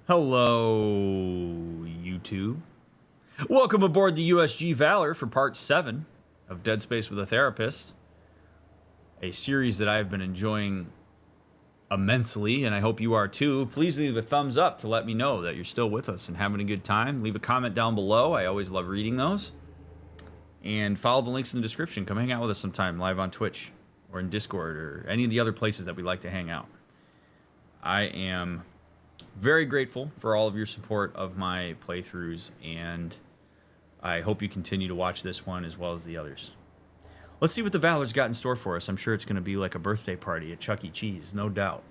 Hello, YouTube. Welcome aboard the USG Valor for part 7 of Dead Space with a Therapist. A series that I've been enjoying immensely, and I hope you are too. Please leave a thumbs up to let me know that you're still with us and having a good time. Leave a comment down below. I always love reading those. And follow the links in the description. Come hang out with us sometime live on Twitch or in Discord or any of the other places that we like to hang out. I am very grateful for all of your support of my playthroughs, and I hope you continue to watch this one as well as the others. Let's see what the Valor's got in store for us. I'm sure it's going to be like a birthday party at Chuck E. Cheese, no doubt.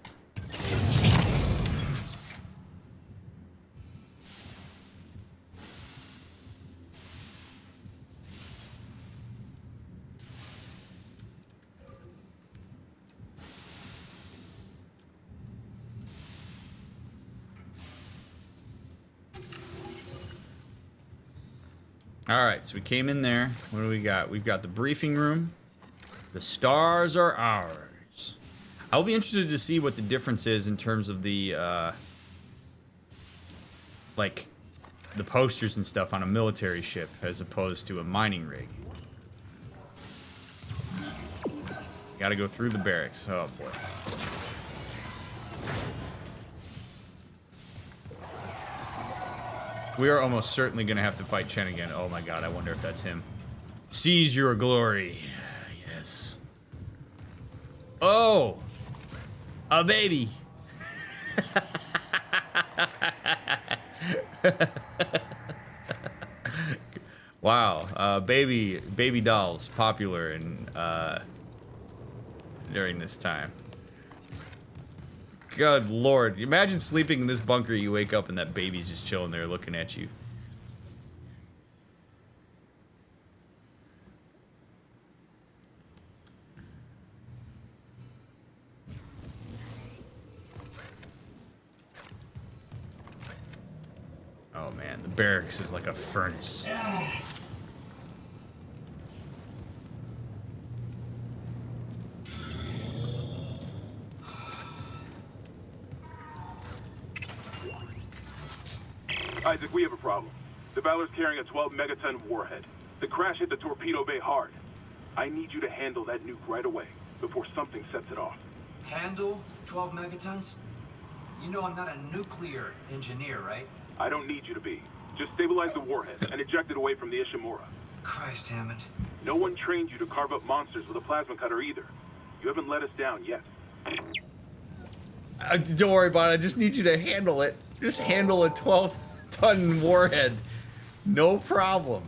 Alright, so we came in there. What do we got? We've got the briefing room. The stars are ours. I'll be interested to see what the difference is in terms of the, like, the posters and stuff on a military ship as opposed to a mining rig. Gotta go through the barracks. Oh, boy. We are almost certainly going to have to fight Chen again. Oh my god, I wonder if that's him. Seize your glory. Yes. Oh! A baby! Wow. Baby dolls popular in, during this time. Good lord. Imagine sleeping in this bunker, you wake up and that baby's just chilling there looking at you. Oh man, the barracks is like a furnace. Isaac, we have a problem. The Valor's carrying a 12 megaton warhead. The crash hit the torpedo bay hard. I need you to handle that nuke right away before something sets it off. Handle 12 megatons? You know I'm not a nuclear engineer, right? I don't need you to be. Just stabilize the warhead and eject it away from the Ishimura. Christ, Hammond. No one trained you to carve up monsters with a plasma cutter either. You haven't let us down yet. Don't worry about it. I just need you to handle it. Just handle a 12-ton warhead. No problem.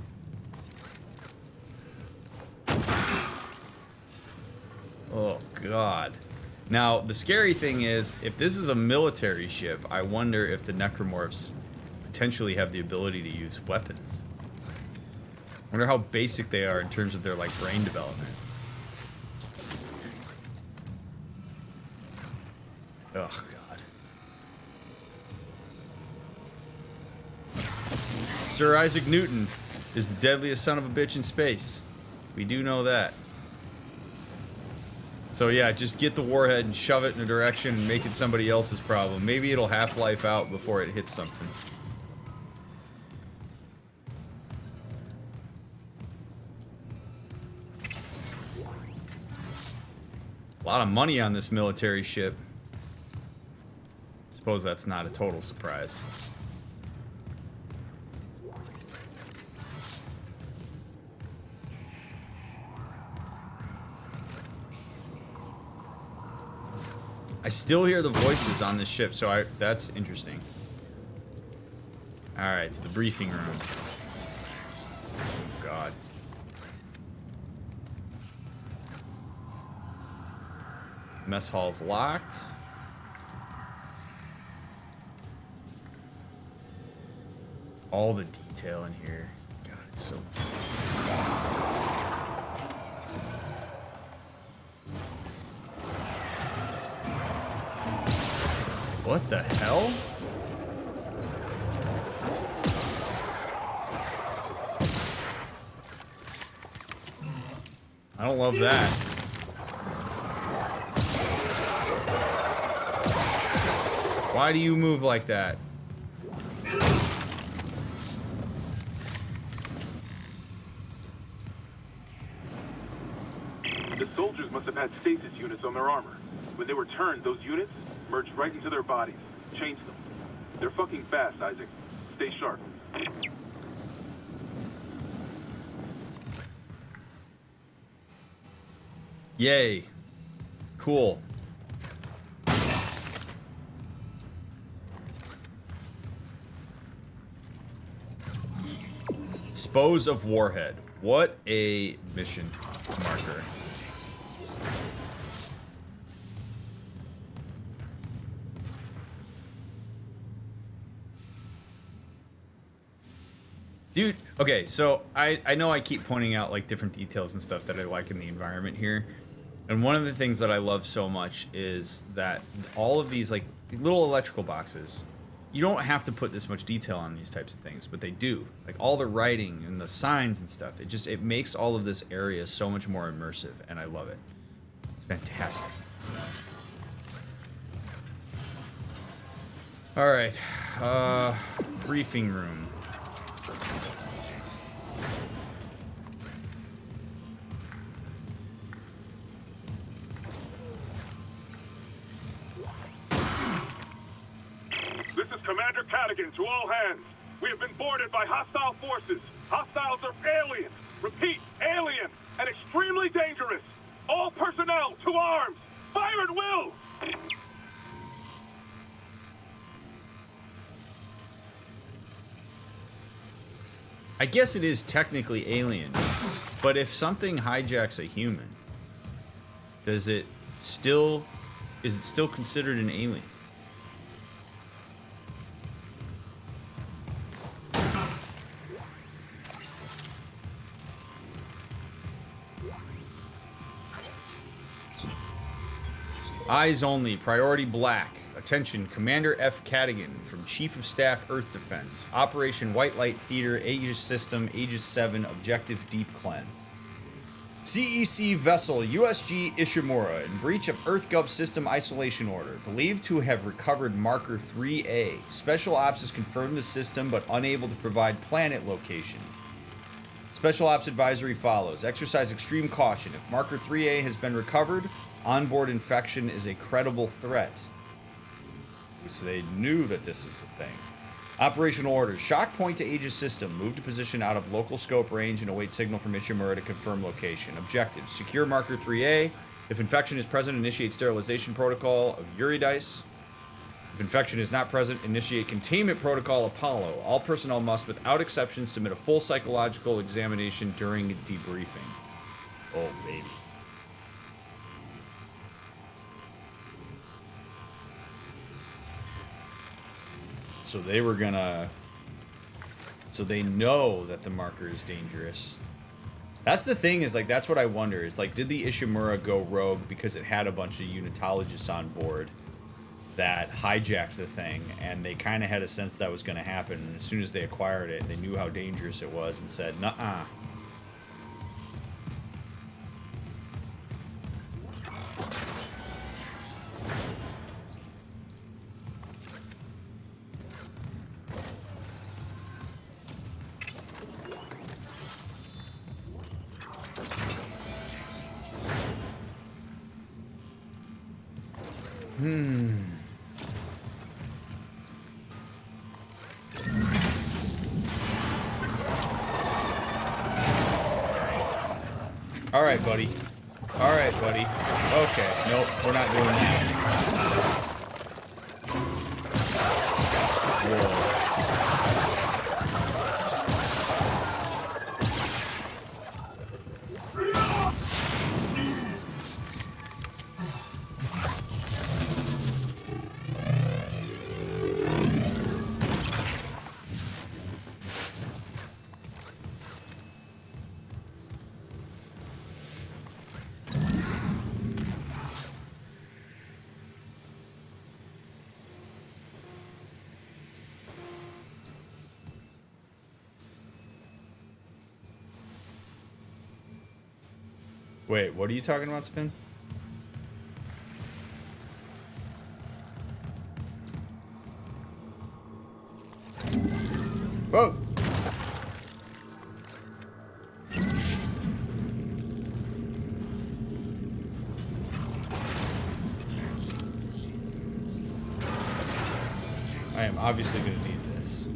Oh, God. Now, the scary thing is, if this is a military ship, I wonder if the necromorphs potentially have the ability to use weapons. I wonder how basic they are in terms of their, like, brain development. Oh, God. Sir Isaac Newton is the deadliest son of a bitch in space. We do know that. So yeah, just get the warhead and shove it in a direction and make it somebody else's problem. Maybe it'll half-life out before it hits something. A lot of money on this military ship. Suppose that's not a total surprise. I still hear the voices on this ship, so that's interesting. Alright, to the briefing room. Oh, God. Mess hall's locked. All the detail in here. God, it's so... What the hell? I don't love that. Why do you move like that? had stasis units on their armor. When they were turned, those units merged right into their bodies, changed them. They're fucking fast, Isaac. Stay sharp. Yay. Cool. Dispose of warhead. What a mission marker. Dude, okay, so I know I keep pointing out like different details and stuff that I like in the environment here. And one of the things that I love so much is that all of these like little electrical boxes, you don't have to put this much detail on these types of things, but they do. Like all the writing and the signs and stuff, it makes all of this area so much more immersive, and I love it. It's fantastic. All right, briefing room. This is Commander Cadigan to all hands. We have been boarded by hostile forces. Hostiles are aliens. Repeat, alien and extremely dangerous. All personnel to arms. Fire at will. I guess it is technically alien, but if something hijacks a human, is it still considered an alien? Eyes only, priority black. Attention, Commander F. Cadigan from Chief of Staff Earth Defense. Operation White Light Theater, Aegis System, Aegis 7, Objective Deep Cleanse. CEC vessel USG Ishimura in breach of EarthGov System Isolation Order. Believed to have recovered Marker 3A. Special Ops has confirmed the system but unable to provide planet location. Special Ops advisory follows. Exercise extreme caution. If Marker 3A has been recovered, onboard infection is a credible threat. So they knew that this is a thing. Operational orders. Shock point to Aegis system. Move to position out of local scope range and await signal from Ishimura to confirm location. Objectives. Secure Marker 3A. If infection is present, initiate sterilization protocol of Eurydice. If infection is not present, initiate containment protocol Apollo. All personnel must, without exception, submit a full psychological examination during debriefing. Oh, baby. So they were gonna... So they know that the marker is dangerous. That's the thing, is like, that's what I wonder, is like, did the Ishimura go rogue because it had a bunch of unitologists on board that hijacked the thing, and they kind of had a sense that was going to happen, and as soon as they acquired it, they knew how dangerous it was and said, nuh-uh. All right, buddy. All right, buddy. Okay. Nope, we're not doing that. Whoa. Wait, what are you talking about, Spin? Whoa! I am obviously going to need this.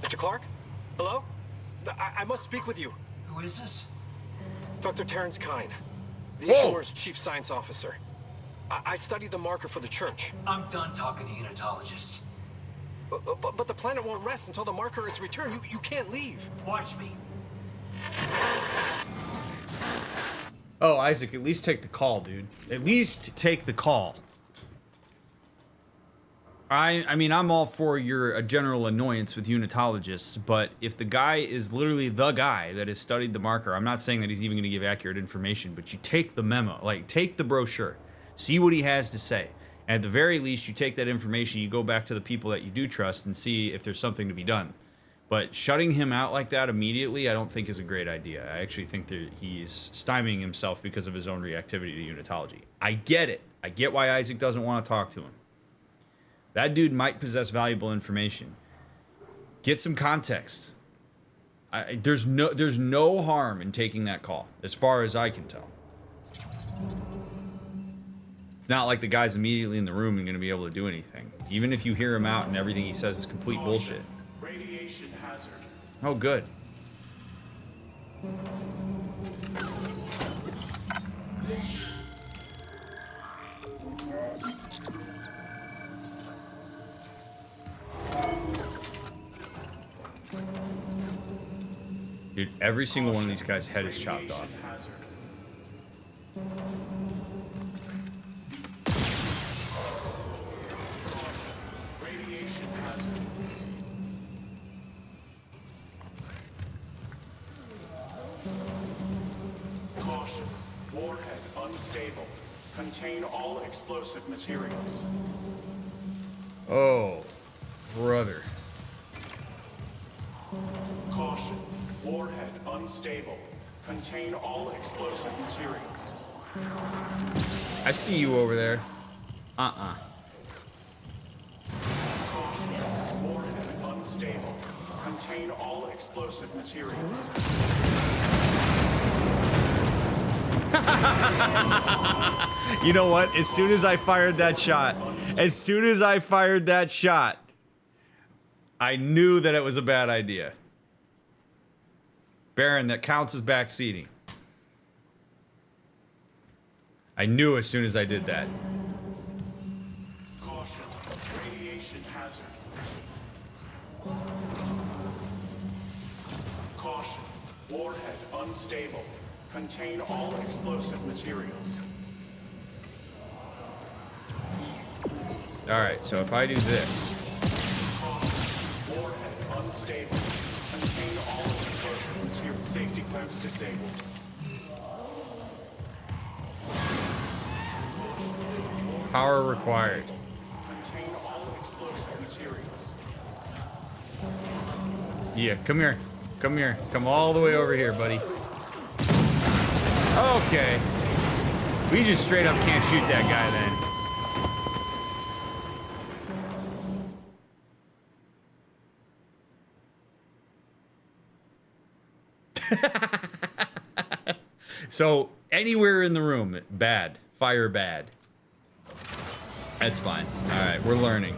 Mr. Clark? Hello? I must speak with you. Who is this? Dr. Terrence Kine, the Whoa. Ishimura's chief science officer. I studied the marker for the church. I'm done talking to unitologists. But the planet won't rest until the marker is returned. You can't leave. Watch me. Oh, Isaac, at least take the call, dude. At least take the call. I mean, I'm all for a general annoyance with unitologists, but if the guy is literally the guy that has studied the marker, I'm not saying that he's even going to give accurate information, but you take the memo, like, take the brochure, see what he has to say. And at the very least, you take that information, you go back to the people that you do trust and see if there's something to be done. But shutting him out like that immediately, I don't think is a great idea. I actually think that he's stymieing himself because of his own reactivity to unitology. I get it. I get why Isaac doesn't want to talk to him. That dude might possess valuable information. Get some context. There's no harm in taking that call, as far as I can tell. It's not like the guy's immediately in the room and going to be able to do anything. Even if you hear him out and everything he says is complete bullshit. Radiation hazard. Oh, good. Dude, every single one of these guys' head is chopped off. Hazard. Radiation hazard. Caution. Warhead unstable. Contain all explosive materials. Oh, brother. Caution. Warhead unstable. Contain all explosive materials. I see you over there. Caution. Warhead unstable. Contain all explosive materials. You know what? As soon as I fired that shot, I knew that it was a bad idea. Baron, that counts as backseating. I knew as soon as I did that. Caution. Radiation hazard. Caution. Warhead unstable. Contain all explosive materials. Alright, so if I do this. Caution. Warhead unstable. Contain all explosive materials. Safety clamps disabled. Power required. Contain all explosive materials. Yeah, come here. Come here. Come all the way over here, buddy. Okay. We just straight up can't shoot that guy then. So, anywhere in the room, bad. Fire bad. That's fine. Alright, we're learning.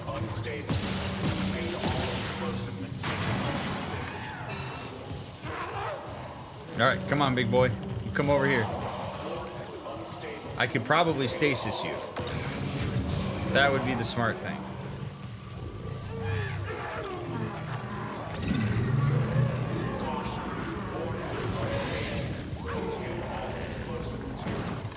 Unstable. Contain all explosive materials. Alright, come on, big boy. You come over here. Unstable. I could probably stasis you. That would be the smart thing. Contain all explosive materials.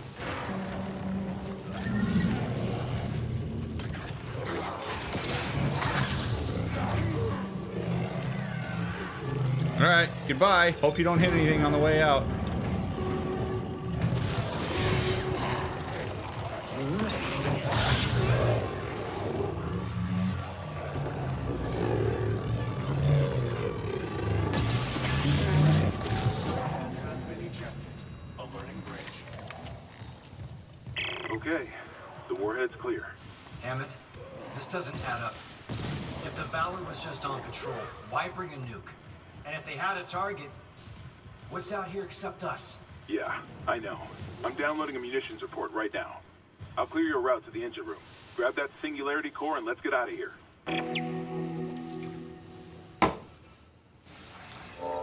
Alright, goodbye. Hope you don't hit anything on the way out. Okay, the warhead's clear. Hammond, this doesn't add up. If the Valor was just on patrol, why bring a nuke? And if they had a target, what's out here except us? Yeah, I know. I'm downloading a munitions report right now. I'll clear your route to the engine room. Grab that singularity core and let's get out of here.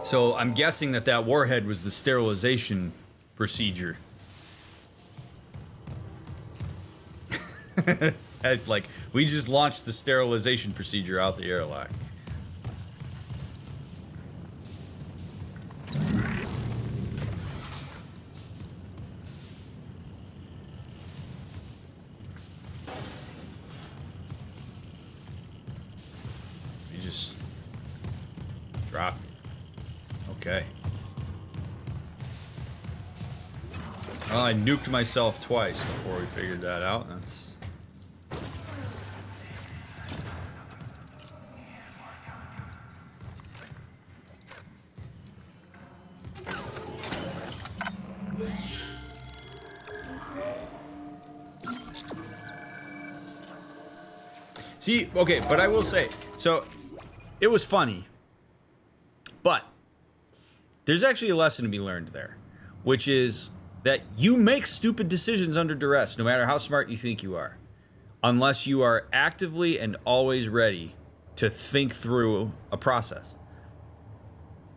So I'm guessing that warhead was the sterilization procedure. Like, we just launched the sterilization procedure out the airlock. We just dropped it. Okay. Well, I nuked myself twice before we figured that out. That's... See, okay, but I will say, so it was funny, but there's actually a lesson to be learned there, which is that you make stupid decisions under duress, no matter how smart you think you are, unless you are actively and always ready to think through a process.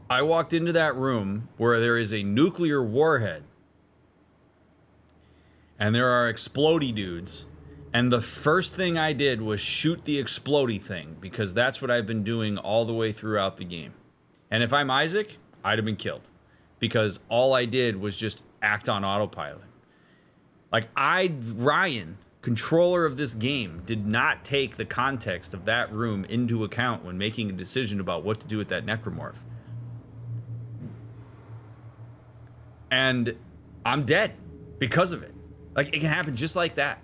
I walked into that room where there is a nuclear warhead, and there are explodey dudes. And the first thing I did was shoot the explodey thing, because that's what I've been doing all the way throughout the game. And if I'm Isaac, I'd have been killed, because all I did was just act on autopilot. Like, Ryan, controller of this game, did not take the context of that room into account when making a decision about what to do with that necromorph. And I'm dead because of it. Like, it can happen just like that.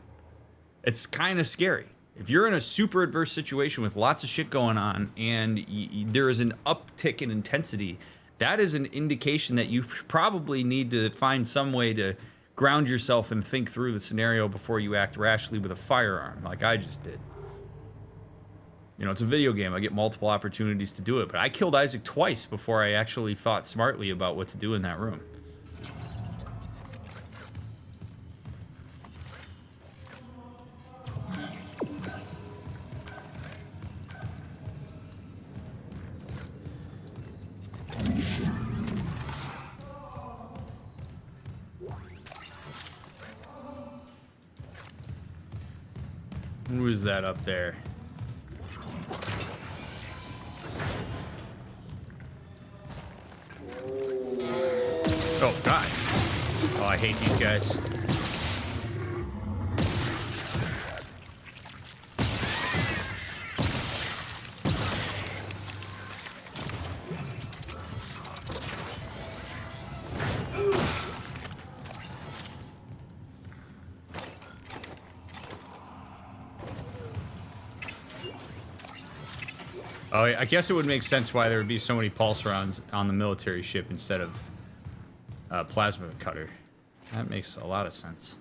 It's kind of scary. If you're in a super adverse situation with lots of shit going on and there is an uptick in intensity, that is an indication that you probably need to find some way to ground yourself and think through the scenario before you act rashly with a firearm, like I just did. You know, it's a video game. I get multiple opportunities to do it, but I killed Isaac twice before I actually thought smartly about what to do in that room. Who is that up there? Oh, God. Oh, I hate these guys. Oh, I guess it would make sense why there would be so many pulse rounds on the military ship instead of plasma cutter. That makes a lot of sense.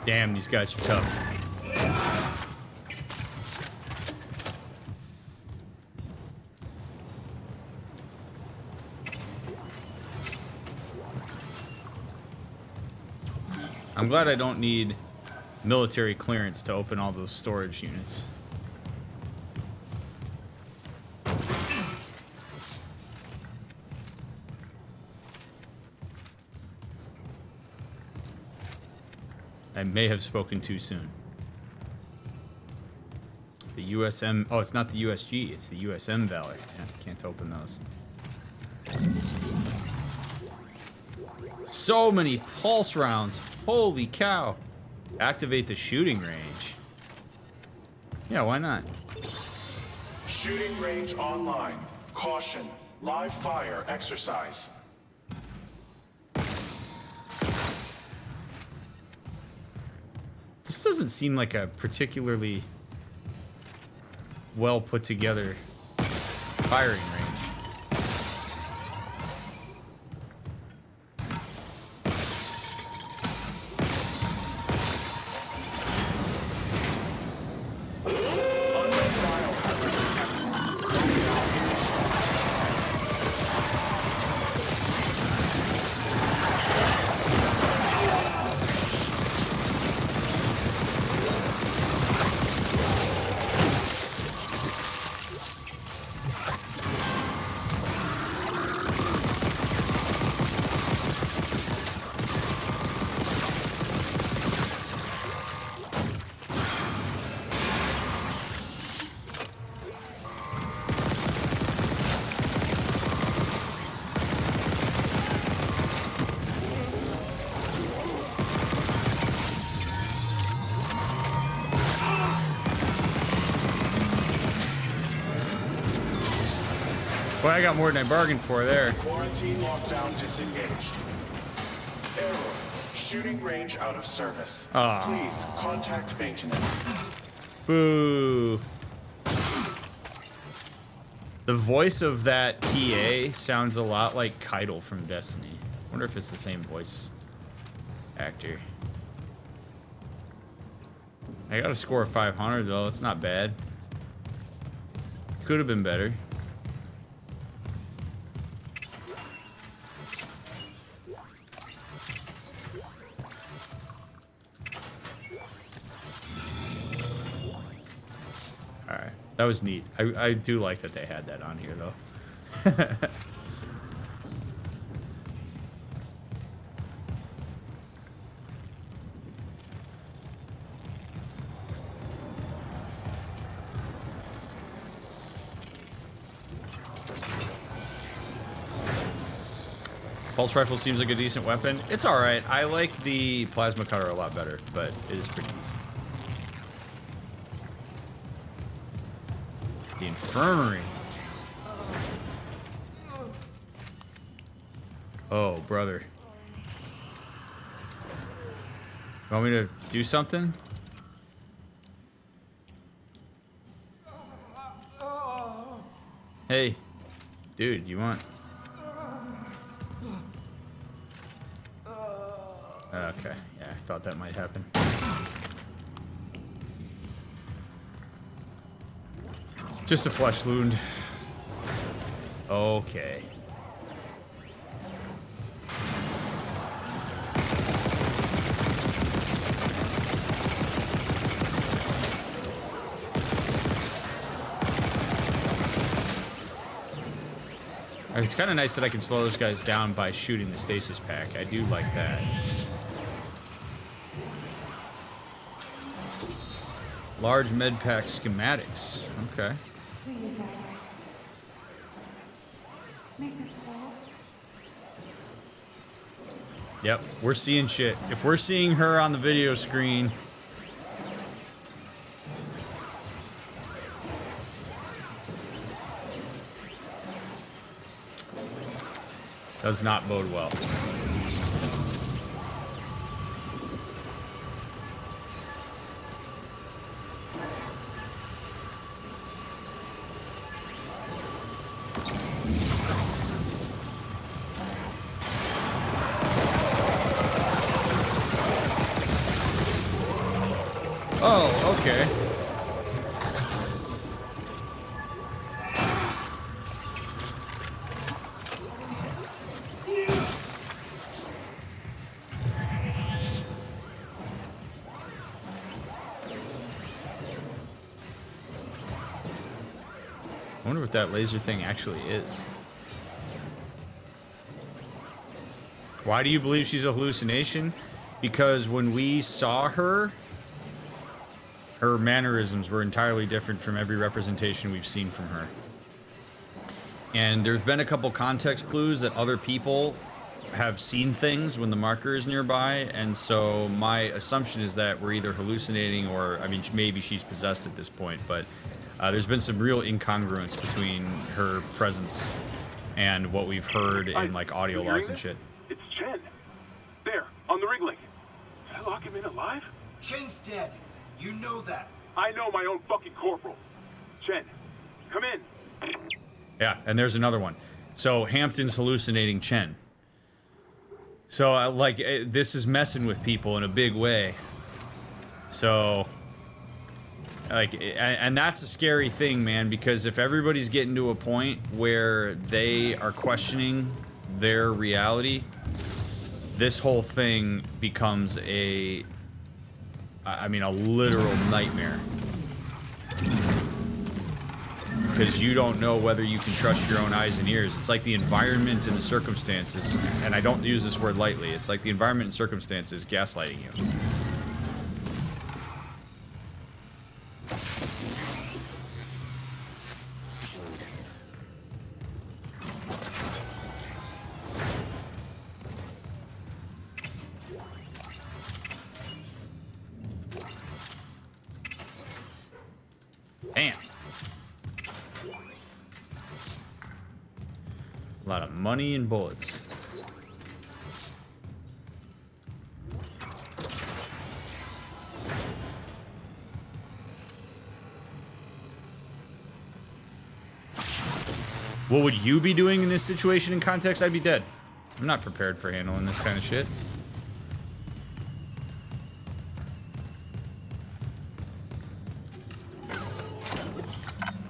Damn, these guys are tough. I'm glad I don't need military clearance to open all those storage units. I may have spoken too soon. The USM... Oh, it's not the USG. It's the USM Valor. Yeah, can't open those. So many pulse rounds. Holy cow. Activate the shooting range. Yeah, why not? Shooting range online. Caution. Live fire exercise. doesn't seem like a particularly well put together firing range. Boy, I got more than I bargained for there. Quarantine lockdown disengaged. Error. Shooting range out of service. Please contact maintenance. Boo. The voice of that PA sounds a lot like Keitel from Destiny. I wonder if it's the same voice actor. I got a score of 500 though. It's not bad. Could have been better. Alright, that was neat. I do like that they had that on here though. Pulse rifle seems like a decent weapon. It's alright. I like the plasma cutter a lot better, but it is pretty decent. The Infirmary. Oh, brother. Want me to do something? Hey, dude, you want... Okay, yeah, I thought that might happen. Just a flesh wound. Okay. It's kind of nice that I can slow those guys down by shooting the stasis pack. I do like that. Large med pack schematics. Okay. Please, Isaac. Make this fall. Yep, we're seeing shit. If we're seeing her on the video screen, does not bode well. Oh, okay. I wonder what that laser thing actually is. Why do you believe she's a hallucination? Because when we saw her, her mannerisms were entirely different from every representation we've seen from her. And there's been a couple context clues that other people have seen things when the marker is nearby, and so my assumption is that we're either hallucinating or, I mean, maybe she's possessed at this point, but there's been some real incongruence between her presence and what we've heard in, like, audio logs and shit. It's Chen. There, on the rig link. Did I lock him in alive? Chen's dead. You know that. I know my own fucking corporal. Chen, come in. Yeah, and there's another one. So Hampton's hallucinating Chen. So like this is messing with people in a big way. So like, and that's a scary thing, man, because if everybody's getting to a point where they are questioning their reality, this whole thing becomes a literal nightmare. Because you don't know whether you can trust your own eyes and ears. It's like the environment and the circumstances, and I don't use this word lightly, it's like the environment and circumstances gaslighting you. Damn. A lot of money and bullets. What would you be doing in this situation in context? I'd be dead. I'm not prepared for handling this kind of shit.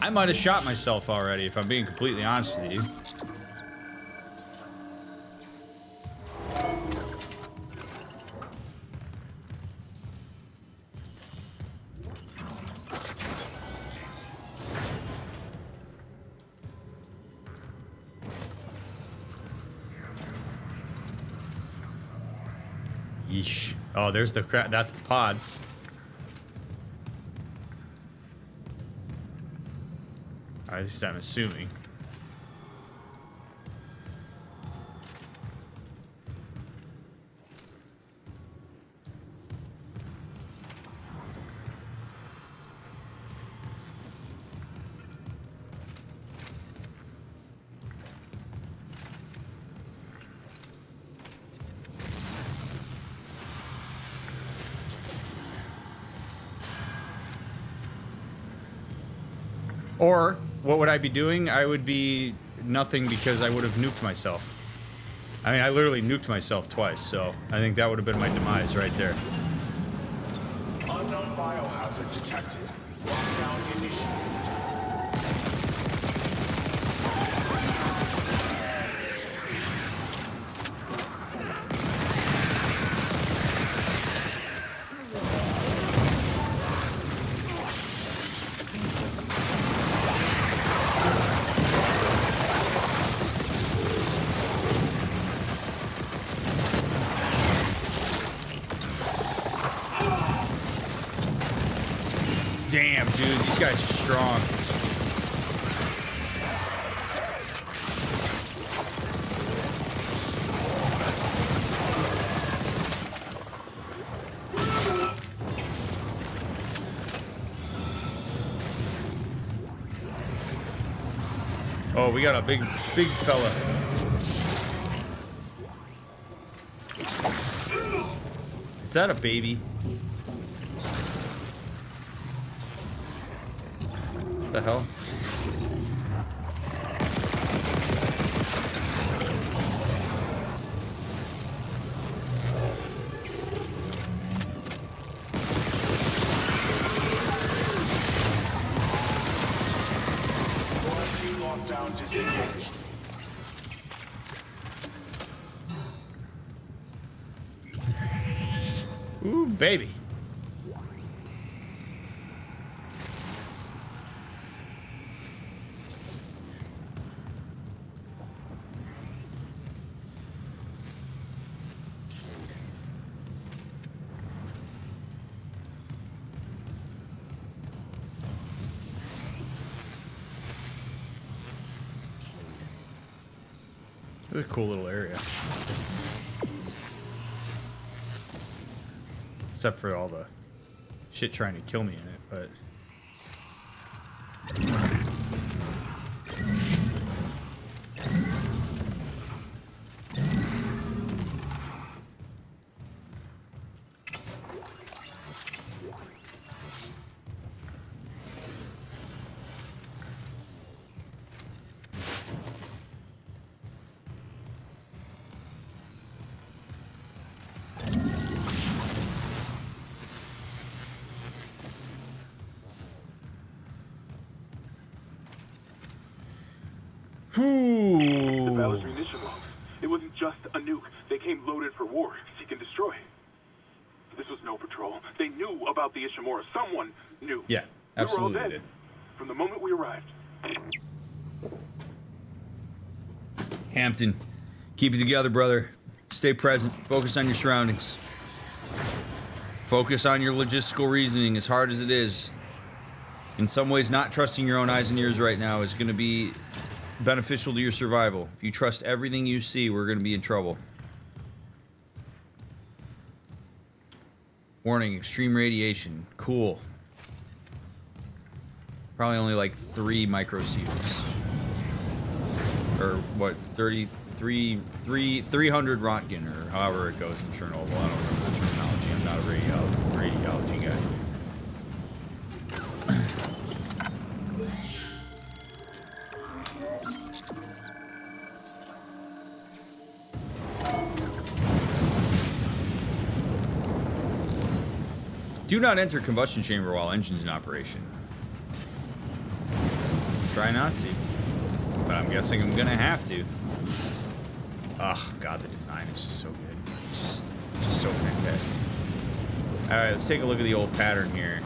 I might have shot myself already, if I'm being completely honest with you. Yeesh. Oh, there's the crap. That's the pod. At least I'm assuming. Or, what would I be doing? I would be nothing because I would have nuked myself. I mean, I literally nuked myself twice, so I think that would have been my demise right there. Unknown biohazard detected. Lockdown initiated. Damn, dude, these guys are strong. Oh, we got a big fella. Is that a baby? What the hell? Quarantine lockdown disengaged. Ooh, baby. It's a cool little area. Except for all the shit trying to kill me in it, but... came loaded for war, seek and destroy. This was no patrol. They knew about the Ishimura. Someone knew. Yeah, absolutely We were all did. dead from the moment we arrived. Hampton, keep it together, brother. Stay present. Focus on your surroundings. Focus on your logistical reasoning, as hard as it is. In some ways, not trusting your own eyes and ears right now is going to be beneficial to your survival. If you trust everything you see, we're going to be in trouble. Warning, extreme radiation. Cool. Probably only like 3 microsieverts. Or what, 300 Rontgen, or however it goes in Chernobyl. I don't remember the terminology. I'm not a radiology guy. Do not enter combustion chamber while engine's in operation. Try not to. But I'm guessing I'm gonna have to. Oh god, the design is just so good. It's just so fantastic. Alright, let's take a look at the old pattern here.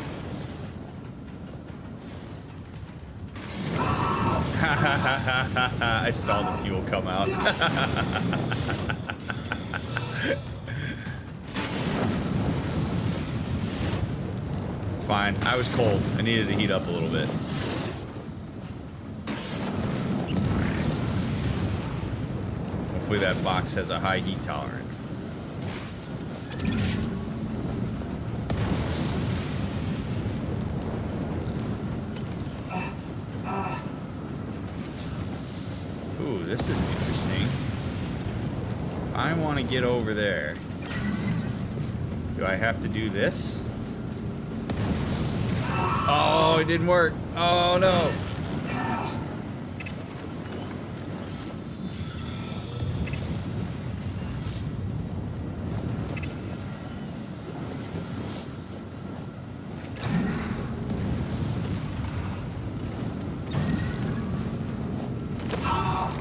I saw the fuel come out. It's fine. I was cold. I needed to heat up a little bit. Hopefully that box has a high heat tolerance. Ooh, this is interesting. I want to get over there. Do I have to do this? Oh, it didn't work. Oh, no.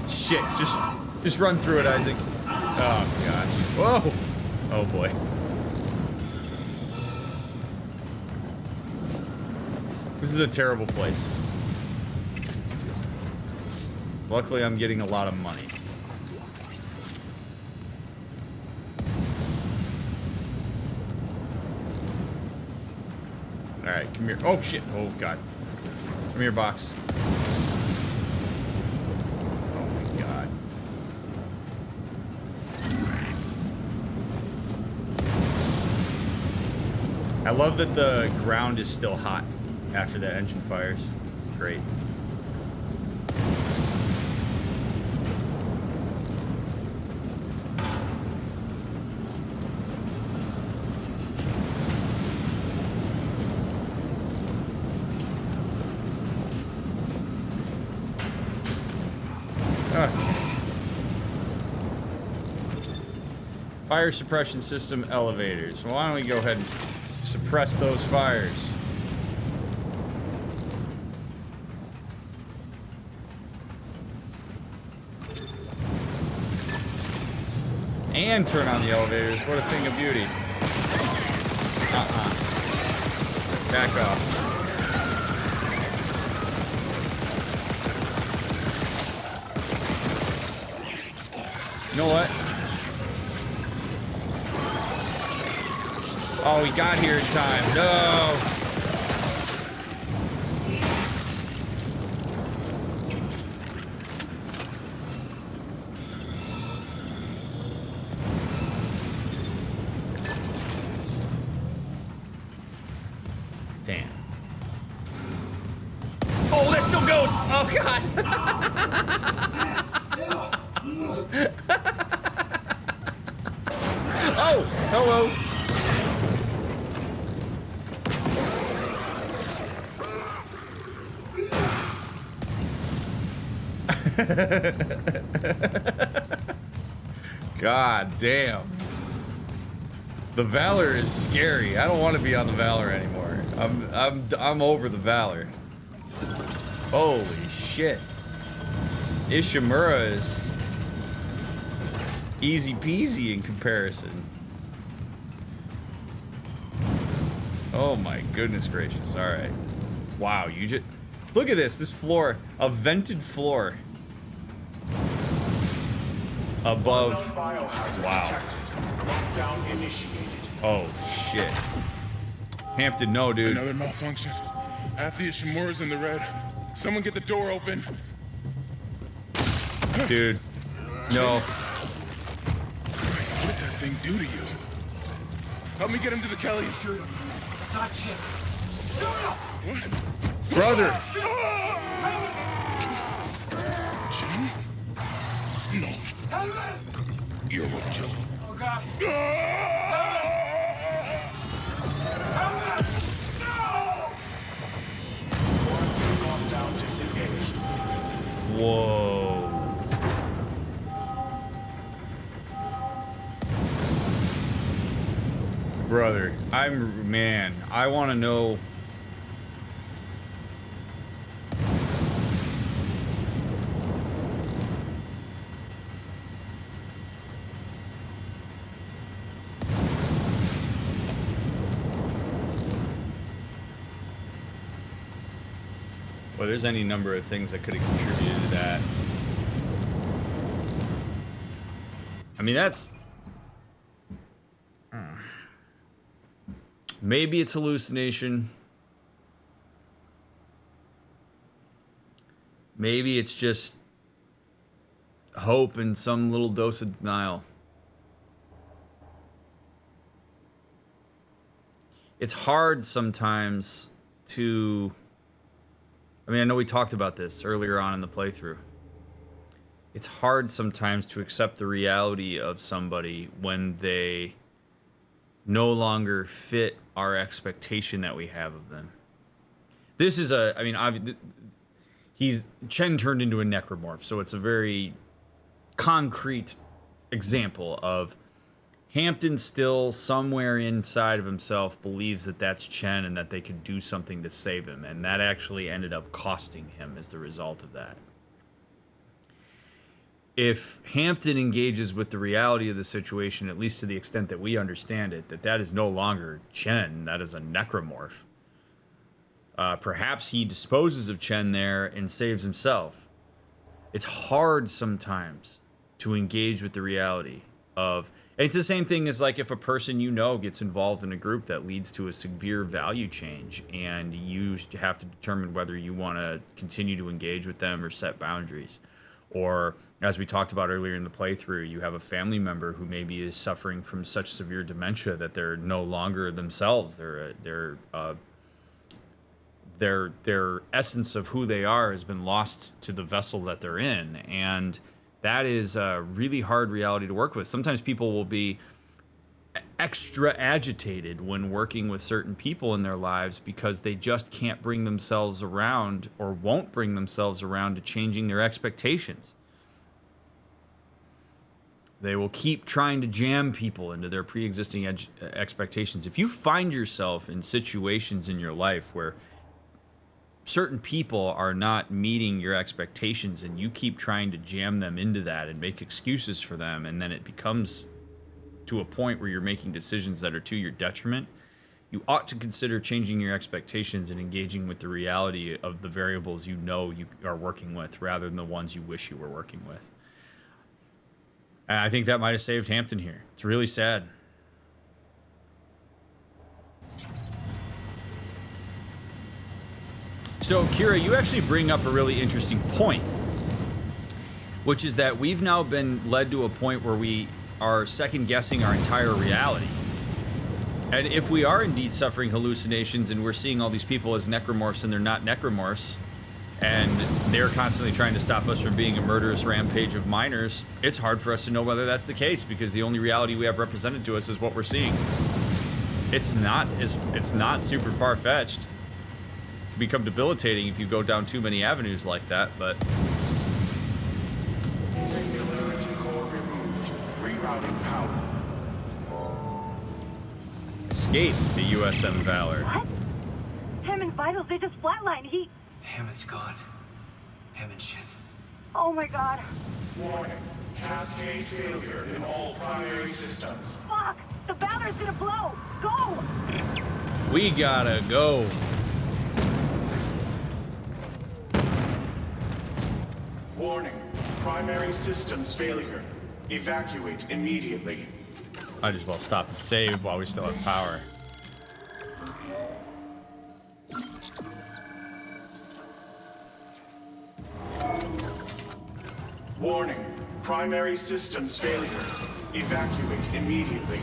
Shit, just run through it, Isaac. Oh, gosh. Whoa. Oh, boy. This is a terrible place. Luckily, I'm getting a lot of money. Alright, come here. Oh, shit. Oh, God. Come here, box. Oh, my God. I love that the ground is still hot after that engine fires. Great. Fire suppression system elevators. Well, why don't we go ahead and suppress those fires? And turn on the elevators. What a thing of beauty. Back off. You know what? Oh, we got here in time. No! Damn. Oh, that still goes! Oh, God! Oh, hello! God damn. The Valor is scary. I don't want to be on the Valor anymore. I'm over the Valor. Holy shit. Ishimura is Easy peasy in comparison. Oh my goodness gracious. All right. Wow, you just... Look at this floor. A vented floor. Above... Biohazard Wow. detected. Lockdown initiated. Oh, shit. Hampton, no, dude. Another malfunction. Half the Ishimura's in the red. Someone get the door open. Dude. No. What did that thing do to you? Help me get him to the Kellys. Shoot him. It's not Chip. Shoot him! What? Brother. Jim? No. Helmet! You're what, Joe? Oh, God. Quarantine lockdown disengaged. Whoa. Brother, man, I want to know. Well, there's any number of things that could have contributed to that. I mean, that's... Maybe it's hallucination. Maybe it's just hope and some little dose of denial. It's hard sometimes to... I mean, I know we talked about this earlier on in the playthrough. It's hard sometimes to accept the reality of somebody when they no longer fit our expectation that we have of them. This is a, I mean, Chen turned into a necromorph, so it's a very concrete example of Hampton still somewhere inside of himself believes that that's Chen and that they could do something to save him, and that actually ended up costing him as the result of that. If Hampton engages with the reality of the situation, at least to the extent that we understand it, that is no longer Chen, that is a necromorph. Perhaps he disposes of Chen there and saves himself. It's hard sometimes to engage with the reality of... It's the same thing as like if a person you know gets involved in a group that leads to a severe value change and you have to determine whether you want to continue to engage with them or set boundaries. Or, as we talked about earlier in the playthrough, you have a family member who maybe is suffering from such severe dementia that they're no longer themselves. Their essence of who they are has been lost to the vessel that they're in, and that is a really hard reality to work with. Sometimes people will be extra agitated when working with certain people in their lives because they just can't bring themselves around or won't bring themselves around to changing their expectations. They will keep trying to jam people into their pre-existing expectations. If you find yourself in situations in your life where certain people are not meeting your expectations and you keep trying to jam them into that and make excuses for them, and then it becomes to a point where you're making decisions that are to your detriment, you ought to consider changing your expectations and engaging with the reality of the variables you know you are working with rather than the ones you wish you were working with. And I think that might have saved Hampton here. It's really sad. So, Kira, you actually bring up a really interesting point, which is that we've now been led to a point where we are second-guessing our entire reality. And if we are indeed suffering hallucinations and we're seeing all these people as necromorphs and they're not necromorphs, and they're constantly trying to stop us from being a murderous rampage of minors, it's hard for us to know whether that's the case because the only reality we have represented to us is what we're seeing. It's not super far-fetched. It can become debilitating if you go down too many avenues like that, but... Singularity core removed. Rerouting power. Escape the USM Valor. What? Him and Vitals, they just flatlined. Hammond's gone. Hammond Shin. Oh my god. Warning. Cascade failure in all primary systems. Fuck! The Valor's gonna blow! Go! We gotta go. Warning. Primary systems failure. Evacuate immediately. Might as well stop and save while we still have power. Warning. Primary systems failure. Evacuate immediately.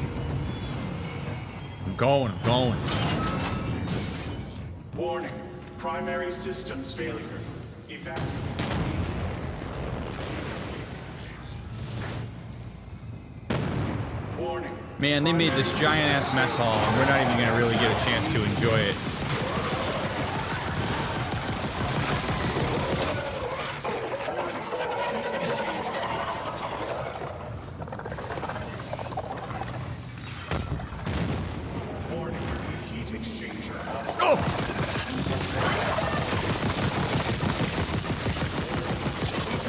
I'm going. Warning. Primary systems failure. Evacuate. Warning. Man, they made this giant-ass mess hall, and we're not even gonna really get a chance to enjoy it. Warning. Heat exchanger. Oh!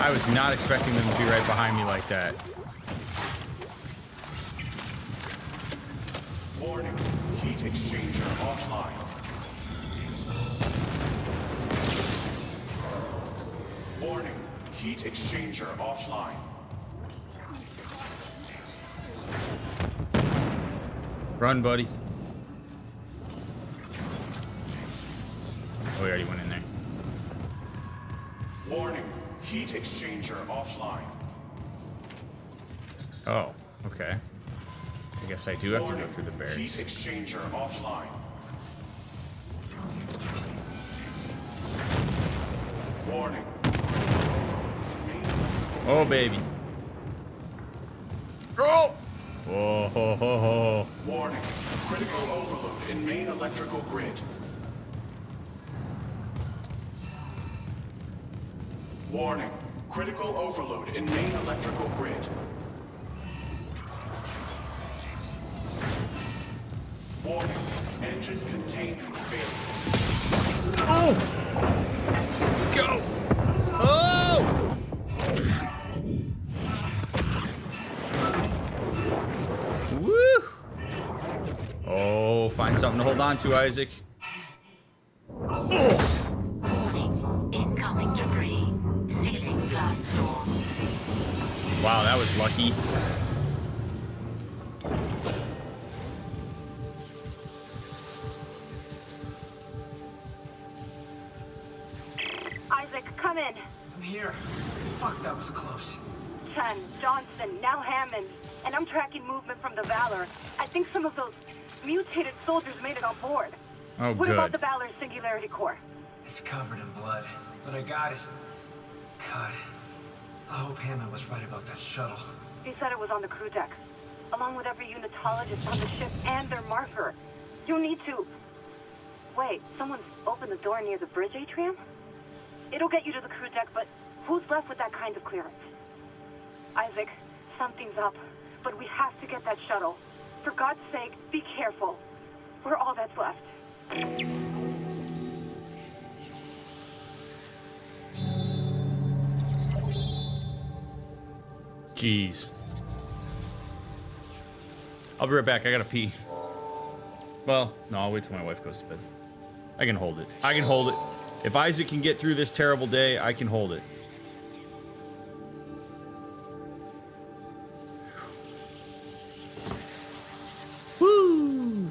I was not expecting them to be right behind me like that. Warning. Heat exchanger offline. Warning. Heat exchanger offline. Run, buddy. Oh, we already went in there. Warning. Heat exchanger offline. Oh, okay. I guess I do have to go Warning. through the Heat barracks. exchanger offline. Warning. Oh, baby. Oh! Whoa, ho, ho, ho. Warning. Critical overload in main electrical grid. Warning. Critical overload in main electrical grid. Warning. Engine containment failure. Oh! Go! Oh! Woo! Oh, find something to hold on to, Isaac. Oh! Warning. Incoming debris. Sealing blast door. Wow, that was lucky. Isaac, come in. I'm here. Fuck, that was close. Chen, Johnson, now Hammond. And I'm tracking movement from the Valor. I think some of those mutated soldiers made it on board. Oh, What about good. the Valor's singularity core? It's covered in blood, but I got it. God, I hope Hammond was right about that shuttle. He said it was on the crew deck, along with every unitologist on the ship and their marker. You'll need to... Wait, someone's opened the door near the bridge atrium? It'll get you to the crew deck, but who's left with that kind of clearance? Isaac, something's up, but we have to get that shuttle. For God's sake, be careful. We're all that's left. Jeez. I'll be right back. I gotta pee. Well, no, I'll wait till my wife goes to bed. I can hold it. I can hold it. If Isaac can get through this terrible day, I can hold it. Woo!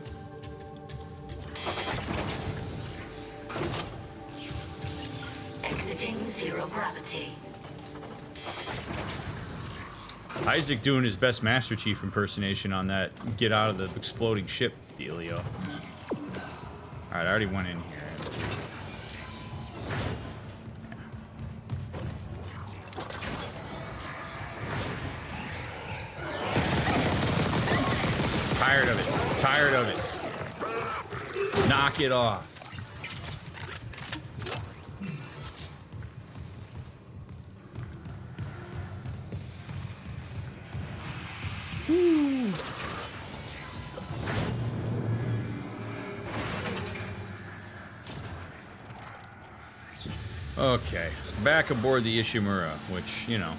Exiting zero gravity. Isaac doing his best Master Chief impersonation on that get out of the exploding ship dealio. Alright, I already went in here. Tired of it. Tired of it. Knock it off. Okay, back aboard the Ishimura, which, you know,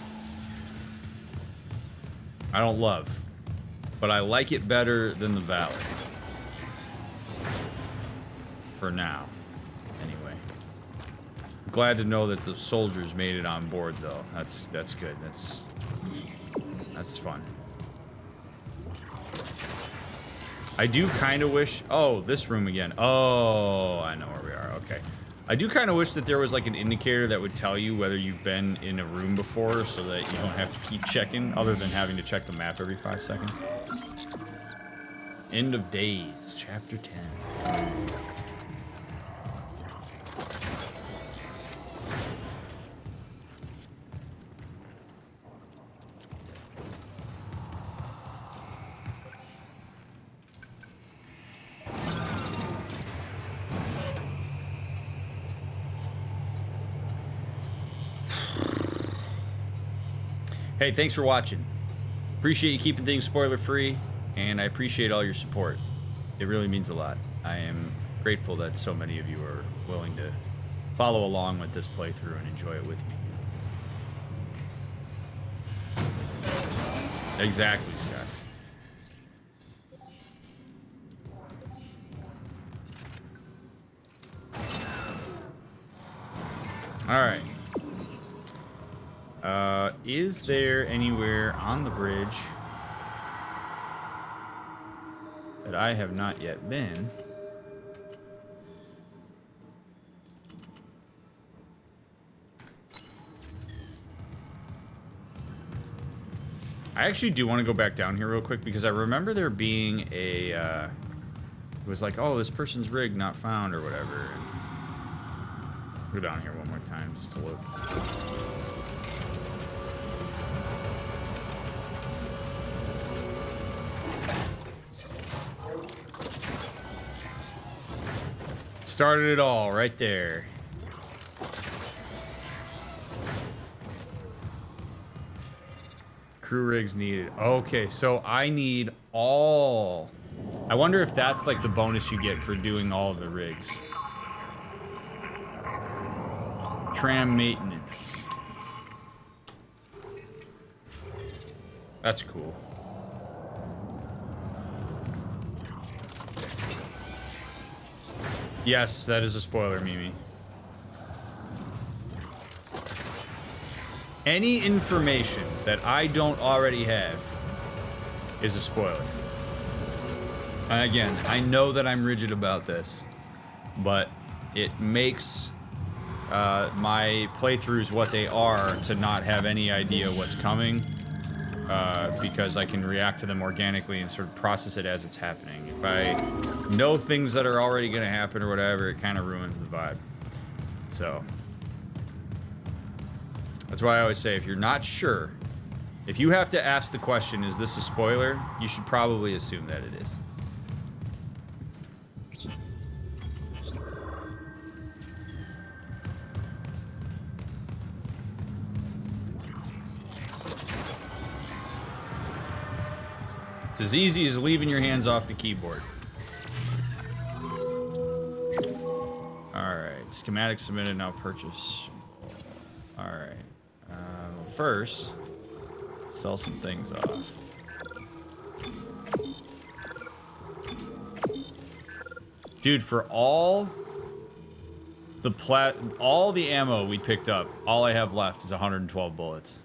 I don't love. But I like it better than the Valor. For now. Anyway. Glad to know that the soldiers made it on board, though. That's good. That's fun. I do kind of wish... Oh, this room again. Oh, I know where we are. Okay. I do kind of wish that there was like an indicator that would tell you whether you've been in a room before so that you don't have to keep checking other than having to check the map every 5 seconds. End of Days, Chapter 10. Hey, thanks for watching. Appreciate you keeping things spoiler free, and I appreciate all your support. It really means a lot. I am grateful that so many of you are willing to follow along with this playthrough and enjoy it with me. Exactly, Scott. All right. Is there anywhere on the bridge that I have not yet been? I actually do want to go back down here real quick because I remember there being a, it was like, oh, this person's rig not found or whatever. Go down here one more time just to look. Started it all right there. Crew rigs needed. Okay, so I need all. I wonder if that's like the bonus you get for doing all of the rigs. Tram maintenance. That's cool. Yes, that is a spoiler, Mimi. Any information that I don't already have is a spoiler. And again, I know that I'm rigid about this, but it makes my playthroughs what they are to not have any idea what's coming, because I can react to them organically and sort of process it as it's happening. If I know things that are already going to happen or whatever, it kind of ruins the vibe. So that's why I always say, if you're not sure, if you have to ask the question, is this a spoiler? You should probably assume that it is. It's as easy as leaving your hands off the keyboard. Alright, schematic submitted, now purchase. Alright. First, sell some things off. Dude, for all the ammo we picked up, all I have left is 112 bullets.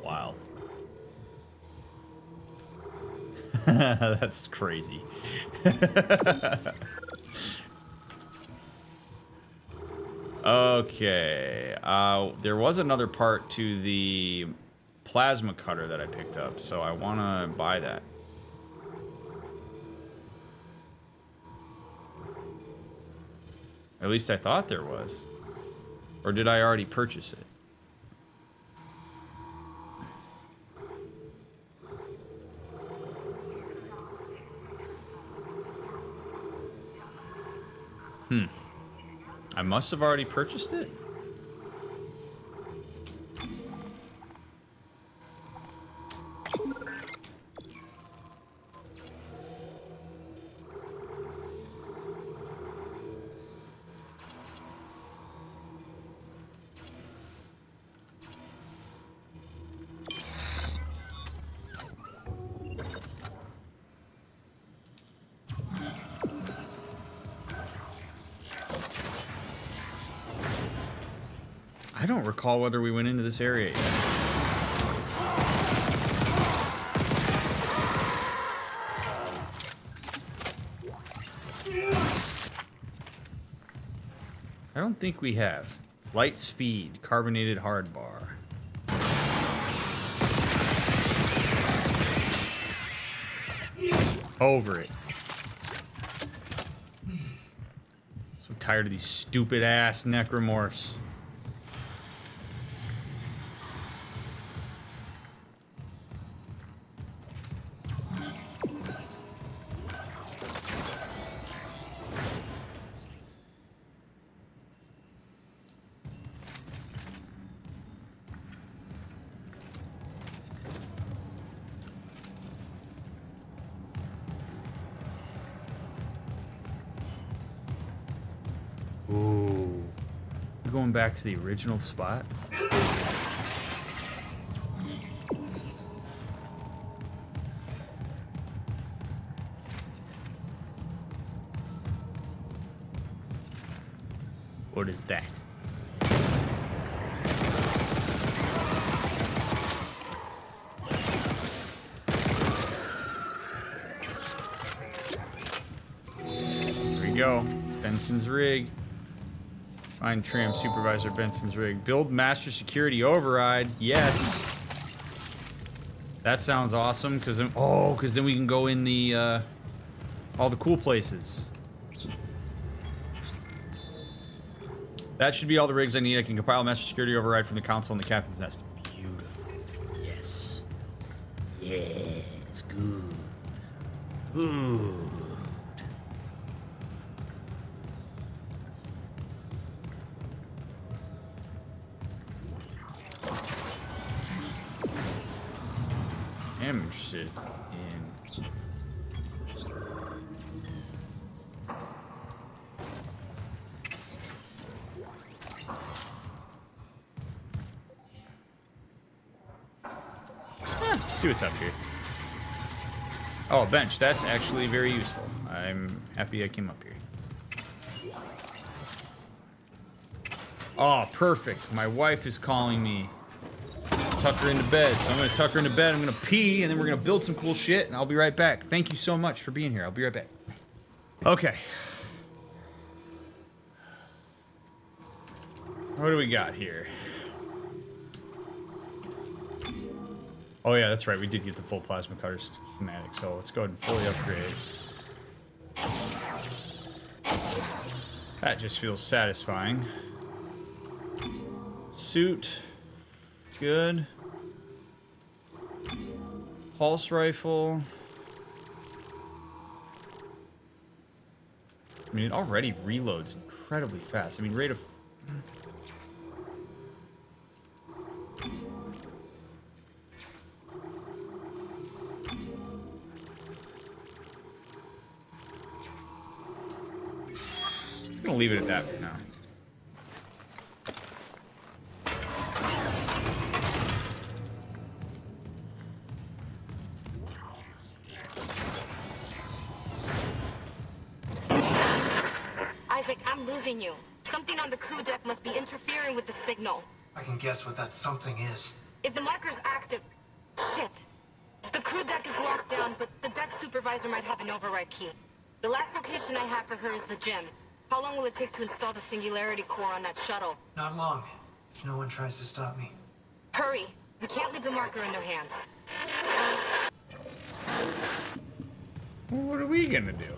Wow. That's crazy. Okay. There was another part to the plasma cutter that I picked up, so I want to buy that. At least I thought there was. Or did I already purchase it? I must have already purchased it. don't recall whether we went into this area yet. I don't think we have. Light speed, carbonated hard bar. Over it. So tired of these stupid ass necromorphs. Ooh. We're going back to the original spot. What is that? Here we go. Benson's rig. Find tram supervisor Benson's rig. Build master security override. Yes. That sounds awesome because then we can go in the all the cool places. That should be all the rigs I need. I can compile master security override from the console and the captain's nest. Beautiful. Yes. Yes. Good. Good. I'm interested in let's see what's up here. Oh, a bench. That's actually very useful. I'm happy I came up here. Oh, perfect. My wife is calling me. Tuck her into bed. So I'm going to tuck her into bed. I'm going to pee, and then we're going to build some cool shit, and I'll be right back. Thank you so much for being here. I'll be right back. Okay. What do we got here? Oh, yeah, that's right. We did get the full plasma cutter schematic, so let's go ahead and fully upgrade. That just feels satisfying. Suit. Good. Pulse rifle. I mean, it already reloads incredibly fast. I mean, rate of... I'm gonna leave it at that for now. I'm losing you. Something on the crew deck must be interfering with the signal. I can guess what that something is. If the marker's active... Shit. The crew deck is locked down, but the deck supervisor might have an override key. The last location I have for her is the gym. How long will it take to install the singularity core on that shuttle? Not long, if no one tries to stop me. Hurry. We can't leave the marker in their hands. Well, what are we gonna do?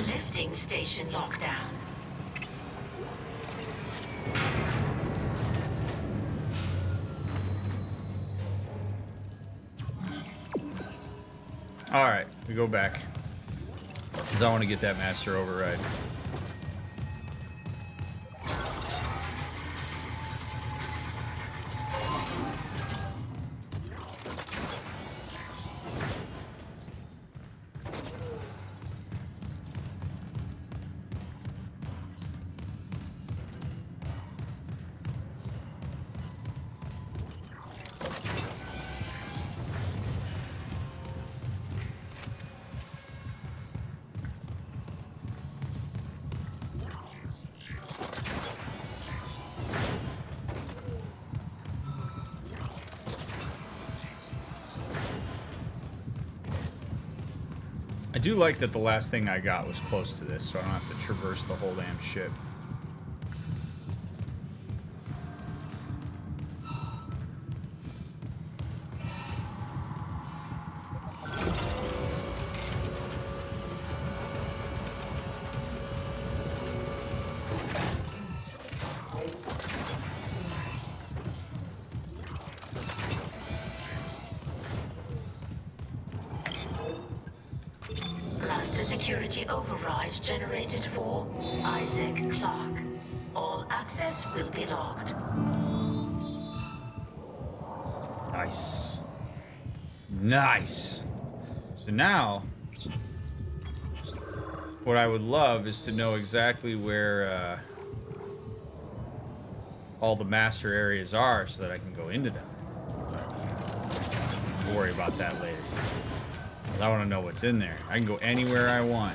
Lifting station lockdown. All right, we go back because I want to get that master override. I do like that the last thing I got was close to this, so I don't have to traverse the whole damn ship. Master security override generated for Isaac Clarke. All access will be locked. Nice. Nice. So now, what I would love is to know exactly where all the master areas are so that I can go into them. We'll worry about that later. I want to know what's in there. I can go anywhere I want.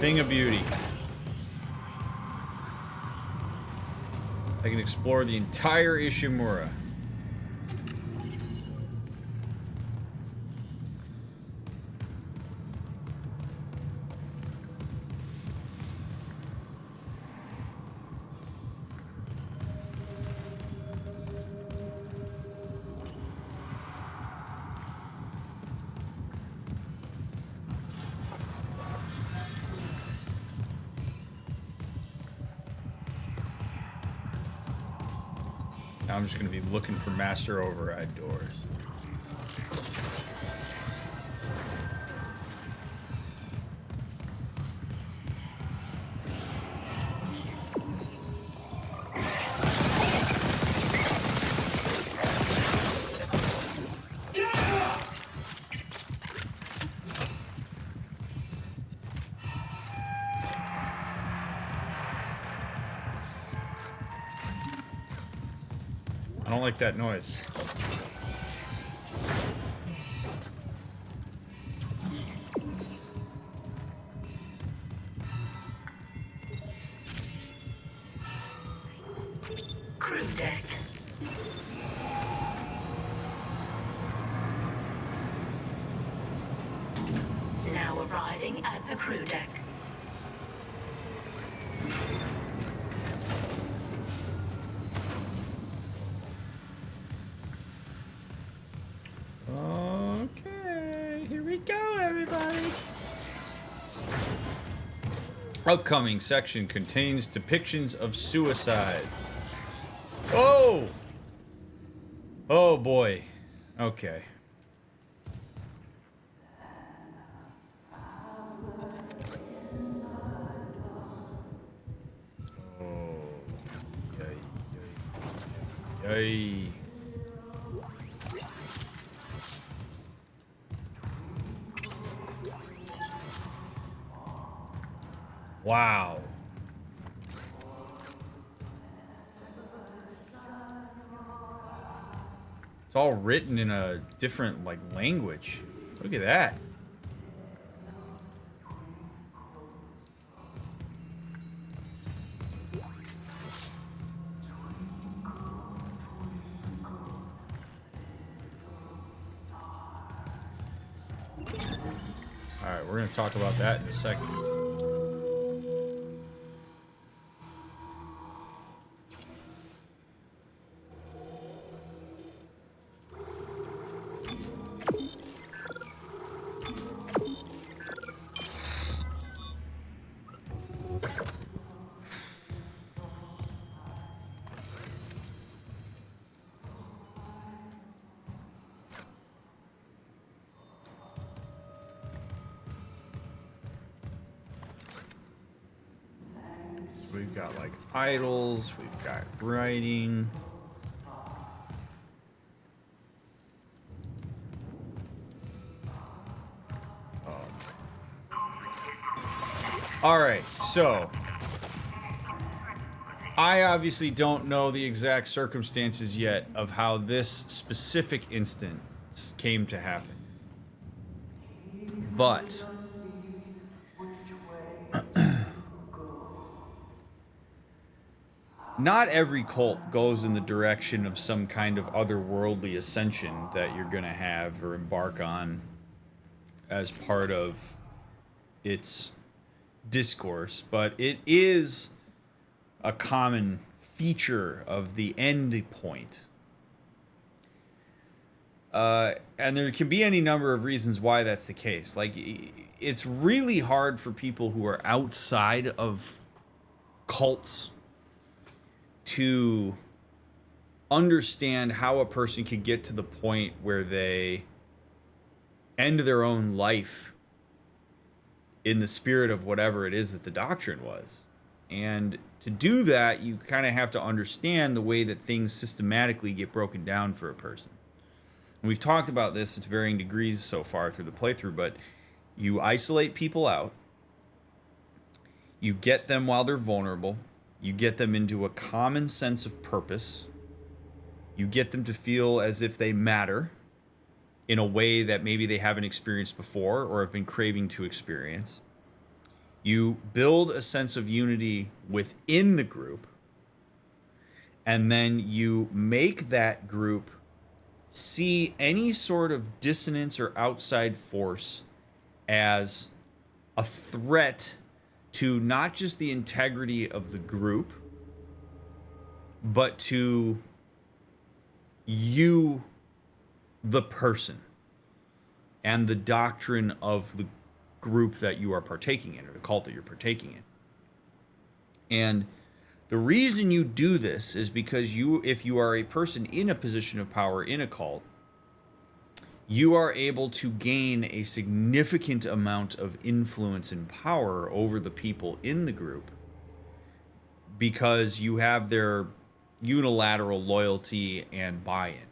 Thing of beauty. I can explore the entire Ishimura. Now I'm just going to be looking for master override doors. I don't like that noise. Crew deck. Now arriving at the crew deck. Okay, here we go, everybody. Upcoming section contains depictions of suicide. Oh! Oh boy. Okay. Oh. Yay. Yay. Wow. It's all written in a different, like, language. Look at that. All right, we're going to talk about that in a second. We've got like idols, we've got writing. All right, so I obviously don't know the exact circumstances yet of how this specific instance came to happen. But not every cult goes in the direction of some kind of otherworldly ascension that you're going to have or embark on as part of its discourse, but it is a common feature of the end point. And there can be any number of reasons why that's the case. Like, it's really hard for people who are outside of cults to understand how a person could get to the point where they end their own life in the spirit of whatever it is that the doctrine was. And to do that, you kind of have to understand the way that things systematically get broken down for a person. And we've talked about this to varying degrees so far through the playthrough, but you isolate people out, you get them while they're vulnerable, you get them into a common sense of purpose, you get them to feel as if they matter in a way that maybe they haven't experienced before or have been craving to experience. You build a sense of unity within the group, and then you make that group see any sort of dissonance or outside force as a threat to not just the integrity of the group, but to you, the person, and the doctrine of the group that you are partaking in, or the cult that you're partaking in. And the reason you do this is because if you are a person in a position of power in a cult, you are able to gain a significant amount of influence and power over the people in the group because you have their unilateral loyalty and buy-in.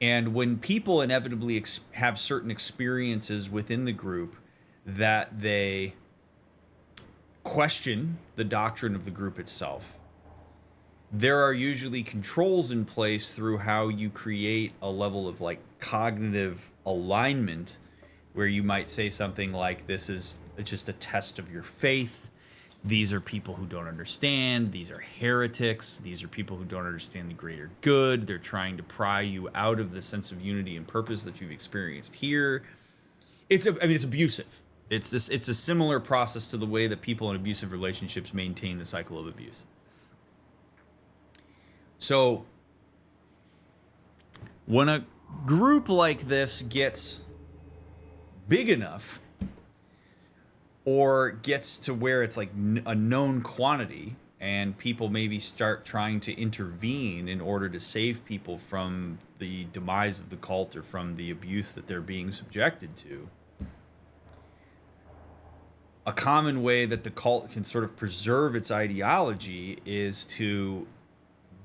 And when people inevitably have certain experiences within the group that they question the doctrine of the group itself, there are usually controls in place through how you create a level of like cognitive alignment, where you might say something like, this is just a test of your faith. These are people who don't understand. These are heretics. These are people who don't understand the greater good. They're trying to pry you out of the sense of unity and purpose that you've experienced here. It's abusive. It's a similar process to the way that people in abusive relationships maintain the cycle of abuse. So when a group like this gets big enough, or gets to where it's like a known quantity, and people maybe start trying to intervene in order to save people from the demise of the cult or from the abuse that they're being subjected to, a common way that the cult can sort of preserve its ideology is to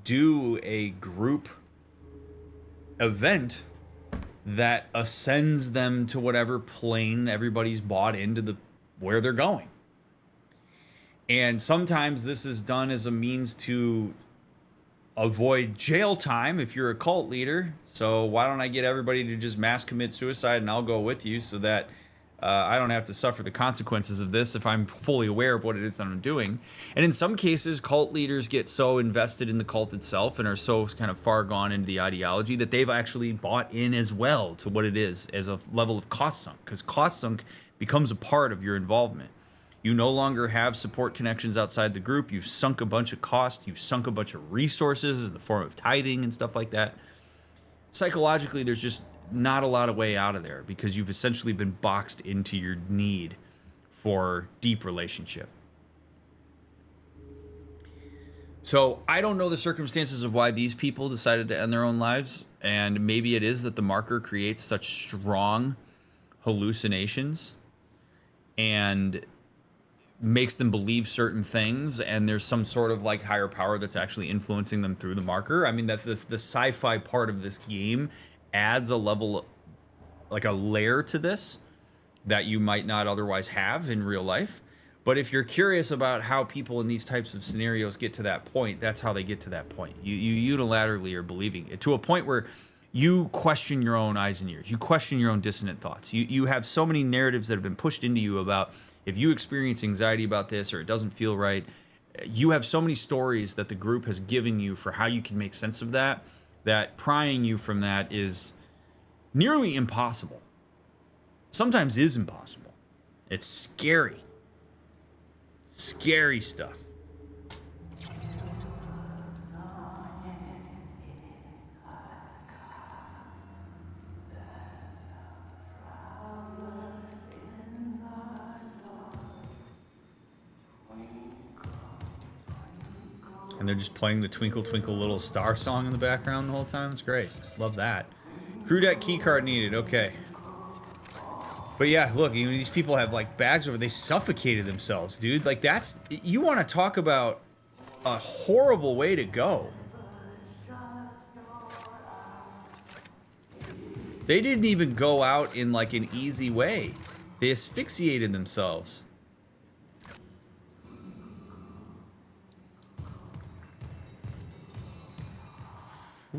do a group event that ascends them to whatever plane everybody's bought into where they're going. And sometimes this is done as a means to avoid jail time if you're a cult leader. So why don't I get everybody to just mass commit suicide and I'll go with you so that I don't have to suffer the consequences of this if I'm fully aware of what it is that I'm doing. And in some cases, cult leaders get so invested in the cult itself and are so kind of far gone into the ideology that they've actually bought in as well to what it is as a level of cost sunk, because cost sunk becomes a part of your involvement. You no longer have support connections outside the group. You've sunk a bunch of cost. You've sunk a bunch of resources in the form of tithing and stuff like that. Psychologically, there's just not a lot of way out of there because you've essentially been boxed into your need for deep relationship. So I don't know the circumstances of why these people decided to end their own lives. And maybe it is that the marker creates such strong hallucinations and makes them believe certain things, and there's some sort of like higher power that's actually influencing them through the marker. I mean, that's the sci-fi part of this game adds a level, like a layer to this that you might not otherwise have in real life. But if you're curious about how people in these types of scenarios get to that point, that's how they get to that point. You unilaterally are believing it to a point where you question your own eyes and ears. You question your own dissonant thoughts. You have so many narratives that have been pushed into you about if you experience anxiety about this or it doesn't feel right, You have so many stories that the group has given you for how you can make sense of that, that prying you from that is nearly impossible. Sometimes is impossible. It's scary. Scary stuff. And they're just playing the Twinkle Twinkle Little Star song in the background the whole time. It's great. Love that. Crew deck keycard needed. Okay. But yeah, look, you know, these people have like bags over. They suffocated themselves, dude. Like that's, you want to talk about a horrible way to go. They didn't even go out in like an easy way. They asphyxiated themselves.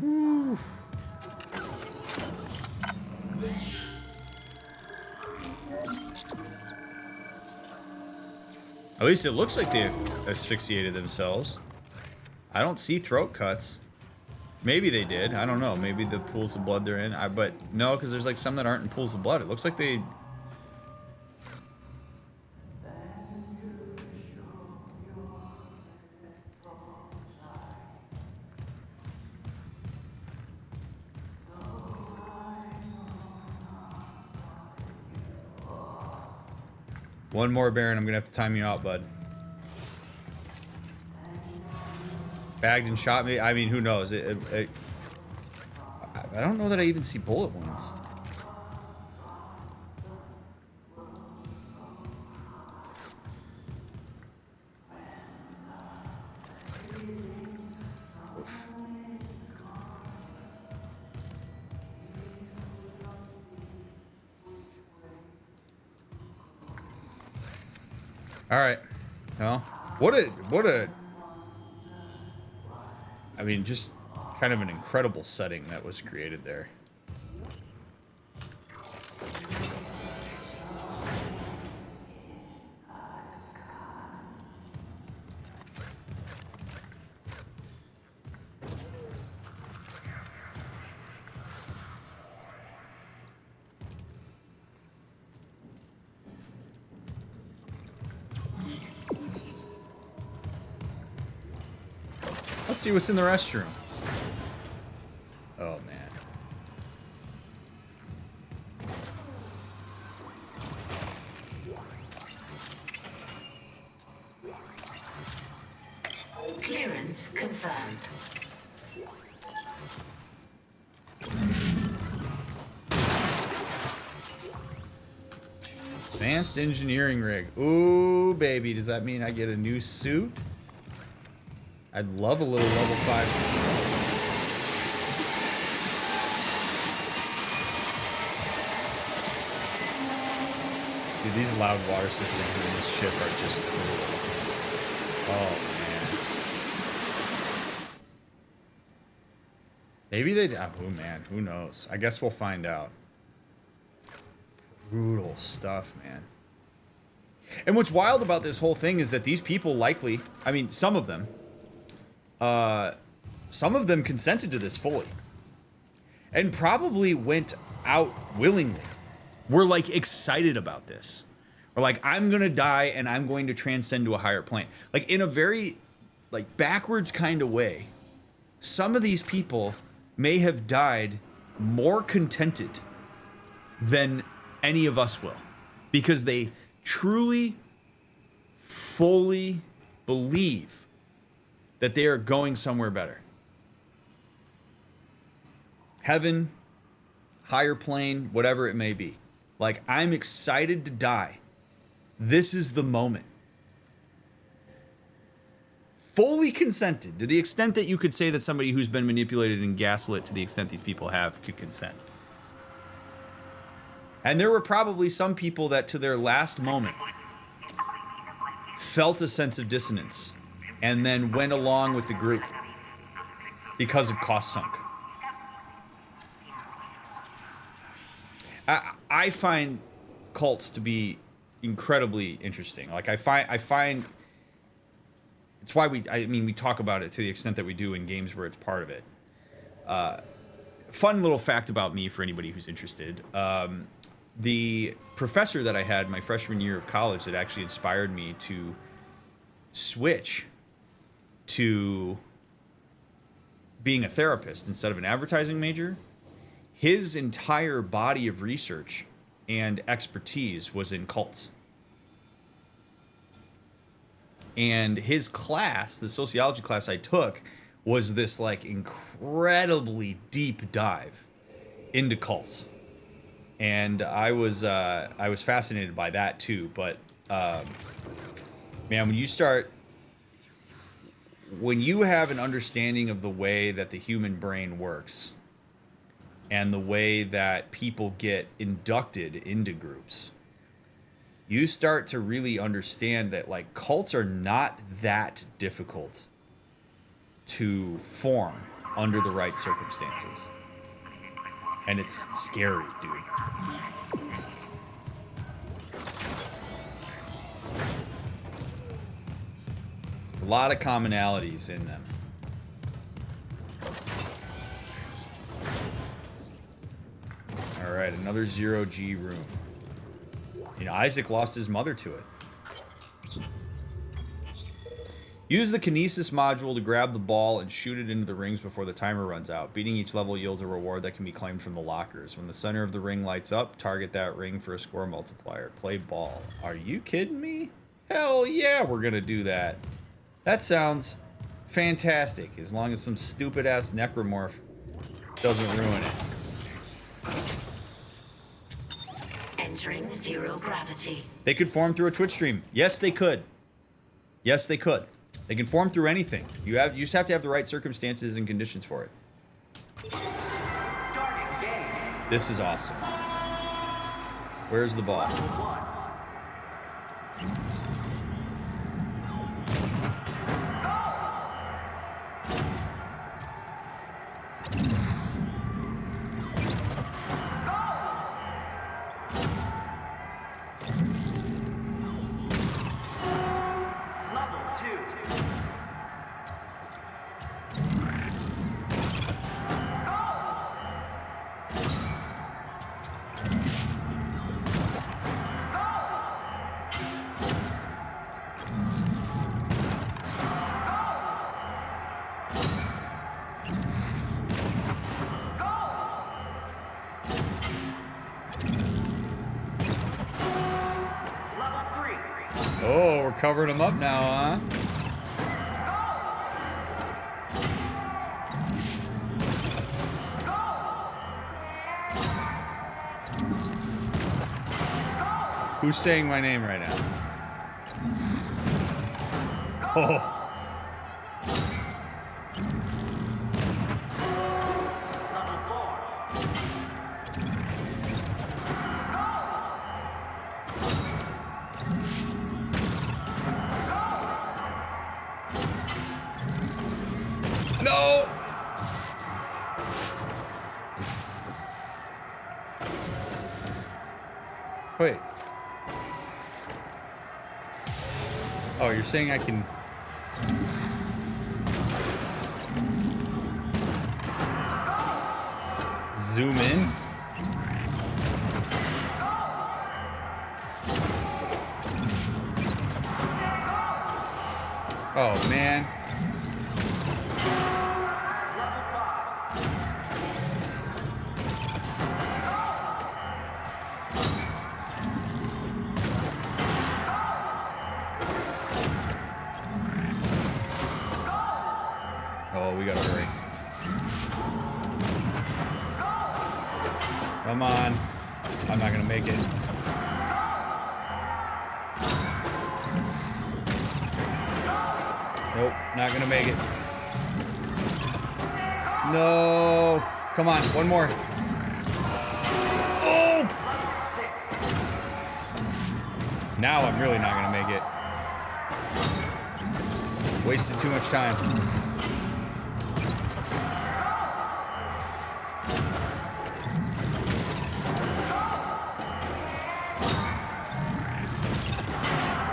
Ooh. At least it looks like they asphyxiated themselves. I don't see throat cuts. Maybe they did. I don't know. Maybe the pools of blood they're in. But no, because there's like some that aren't in pools of blood. It looks like they... One more, Baron. I'm going to have to time you out, bud. Bagged and shot me? I mean, who knows? I don't know that I even see bullet wounds. All right. Well, what a I mean, just kind of an incredible setting that was created there. Let's see what's in the restroom. Oh, man. Clearance confirmed. Advanced engineering rig. Ooh, baby. Does that mean I get a new suit? I'd love a little level 5. Dude, these loud water systems in this ship are just cool. Oh, man. Maybe they... Oh, man. Who knows? I guess we'll find out. Brutal stuff, man. And what's wild about this whole thing is that these people likely... I mean, some of them consented to this fully. And probably went out willingly. We're like excited about this. We're like, I'm gonna die and I'm going to transcend to a higher plane. Like in a very like backwards kind of way. Some of these people may have died more contented than any of us will. Because they truly, fully believe that they are going somewhere better. Heaven, higher plane, whatever it may be. Like, I'm excited to die. This is the moment. Fully consented, to the extent that you could say that somebody who's been manipulated and gaslit to the extent these people have could consent. And there were probably some people that to their last moment felt a sense of dissonance and then went along with the group because of cost sunk. I find cults to be incredibly interesting. Like I find it's why we talk about it to the extent that we do in games where it's part of it. Fun little fact about me for anybody who's interested. The professor that I had my freshman year of college that actually inspired me to switch to being a therapist instead of an advertising major, his entire body of research and expertise was in cults. And his class, the sociology class I took, was this like incredibly deep dive into cults. And I was fascinated by that too. But man, when you have an understanding of the way that the human brain works and the way that people get inducted into groups, you start to really understand that like cults are not that difficult to form under the right circumstances. And it's scary, dude. A lot of commonalities in them. All right, another 0G room. You know, Isaac lost his mother to it. Use the kinesis module to grab the ball and shoot it into the rings before the timer runs out. Beating each level yields a reward that can be claimed from the lockers. When the center of the ring lights up, target that ring for a score multiplier. Play ball. Are you kidding me? Hell yeah, we're gonna do that. That sounds fantastic, as long as some stupid-ass necromorph doesn't ruin it. Entering zero gravity. They could form through a Twitch stream. Yes, they could. Yes, they could. They can form through anything. You just have to have the right circumstances and conditions for it. Starting game. This is awesome. Where's the ball? Oh, we're covering them up now, huh? Who's saying my name right now? Oh. No! Wait. Oh, you're saying I can... zoom in? Oh, man. Oh, we gotta hurry. Come on. I'm not gonna make it. Nope, not gonna make it. No. Come on, one more. Oh! Now I'm really not gonna make it. Wasted too much time.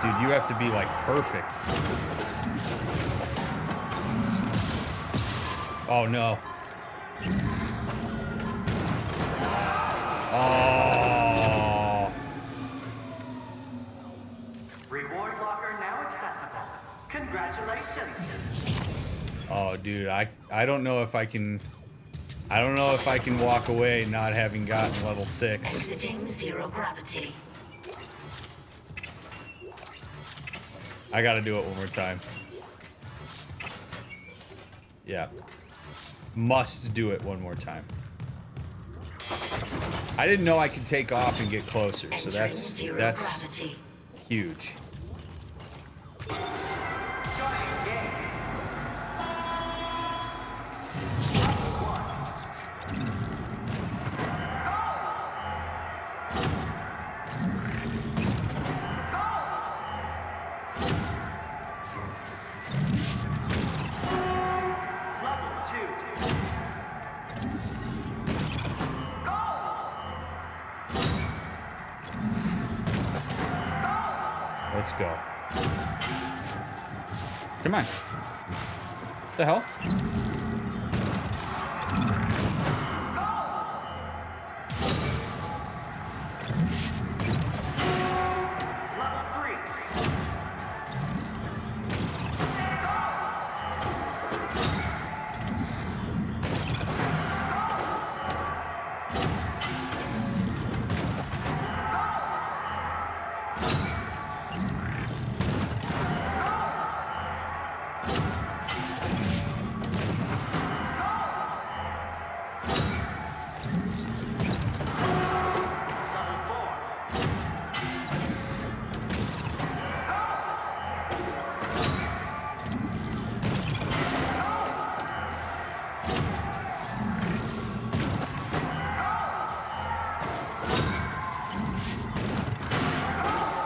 Dude, you have to be like perfect. Oh no. Oh. Reward locker now accessible. Congratulations. Oh, dude, I don't know if I can. I don't know if I can walk away not having gotten level 6. Exiting zero gravity. I gotta do it one more time. Yeah. Must do it one more time. I didn't know I could take off and get closer, so that's huge. Let's go. Come on. What the hell?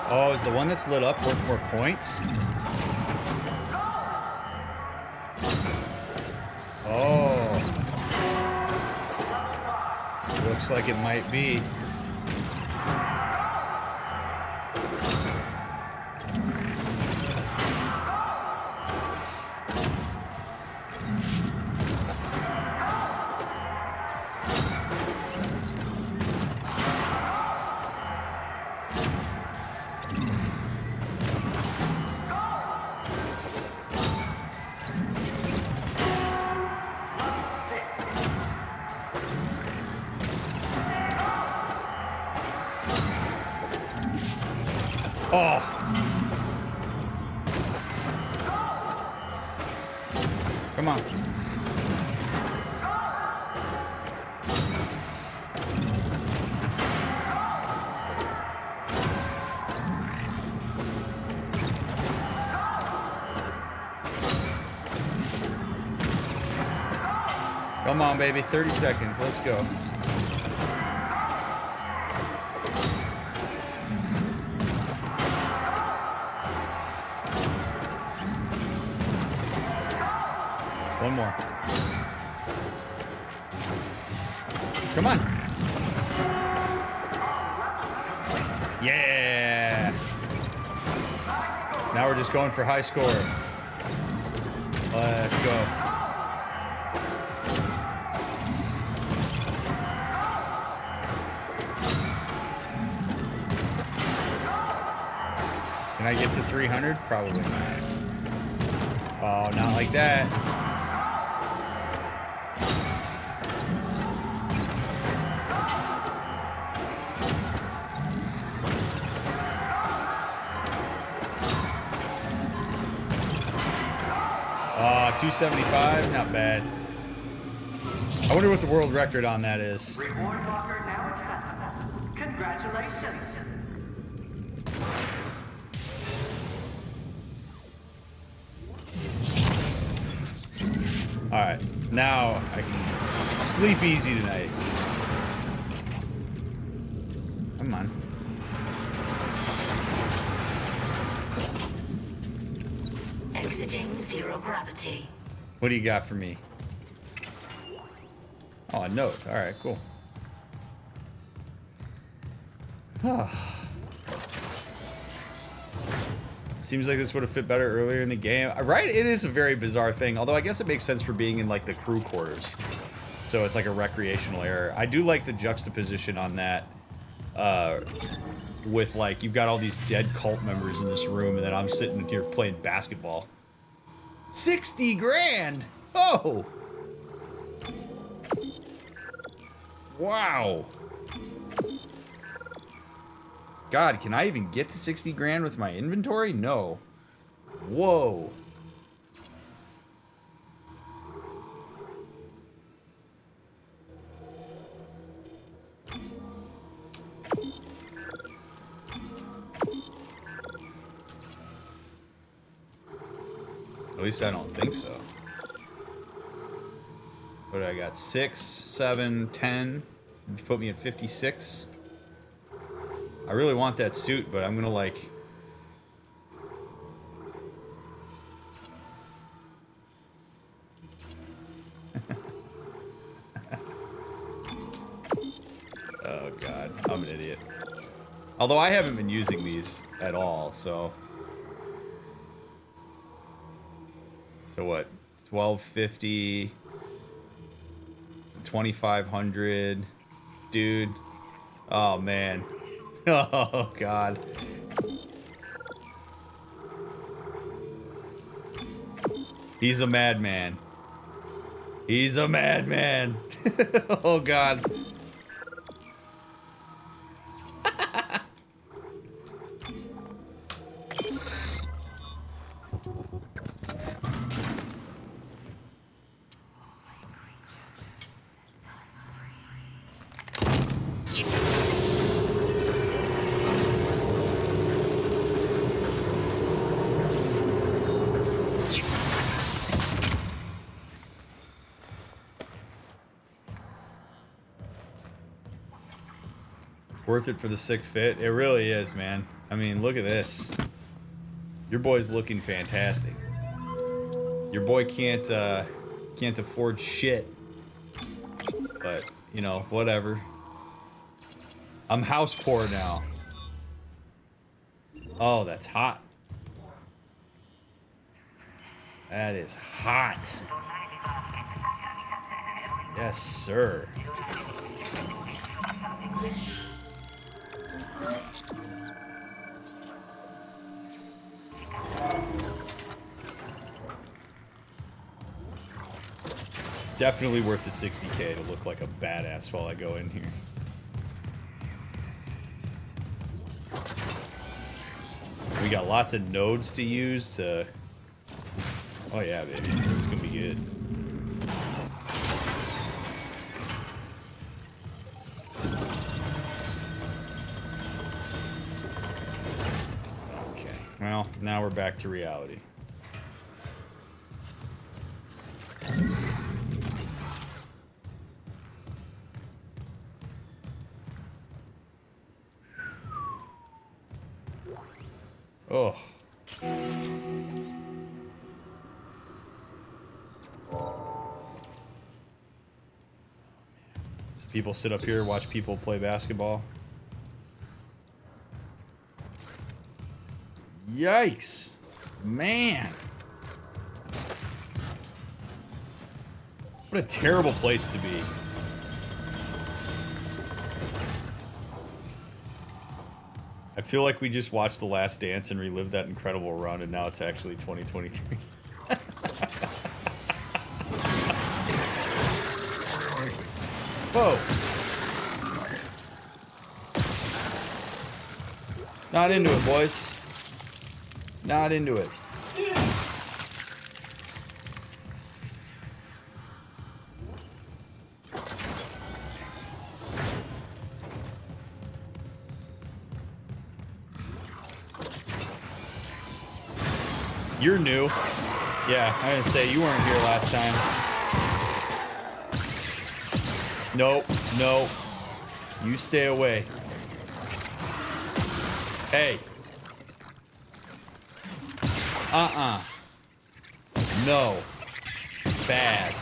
Oh, is the one that's lit up worth more points? Oh. Looks like it might be. Oh. Come on. Come on, baby. 30 seconds. Let's go. One more. Come on. Yeah. Now we're just going for high score. Let's go. Can I get to 300? Probably not. Oh, not like that. Oh, 275, not bad. I wonder what the world record on that is. Reward locker now accessible. Congratulations. Alright, now I can sleep easy tonight. Come on. Exiting zero gravity. What do you got for me? Oh, a note. Alright, cool. Seems like this would have fit better earlier in the game. Right? It is a very bizarre thing. Although I guess it makes sense for being in, like, the crew quarters. So it's like a recreational area. I do like the juxtaposition on that. With, like, you've got all these dead cult members in this room, and then I'm sitting here playing basketball. 60 grand! Oh! Wow. God, can I even get to 60 grand with my inventory? No. Whoa. At least I don't think so. What do I got? 6, 7, 10. You put me at 56. I really want that suit, but I'm gonna like... Oh god, I'm an idiot. Although I haven't been using these at all, so... So what? 1250... 2500... Dude. Oh man. Oh god. He's a madman. He's a madman. Oh god. Worth it for the sick fit? It really is, man. I mean, look at this. Your boy's looking fantastic. Your boy can't afford shit. But, you know, whatever. I'm house poor now. Oh, that's hot. That is hot. Yes, sir. Definitely worth the 60K to look like a badass while I go in here. We got lots of nodes to use to... Oh yeah, baby. This is gonna be good. Okay. Well, now we're back to reality. Oh. People sit up here, watch people play basketball. Yikes. Man. What a terrible place to be. I feel like we just watched The Last Dance and relived that incredible run, and now it's actually 2023. Whoa. Not into it, boys. Not into it. You're new. Yeah, I'm gonna say you weren't here last time. Nope, nope. You stay away. Hey. No. Bad.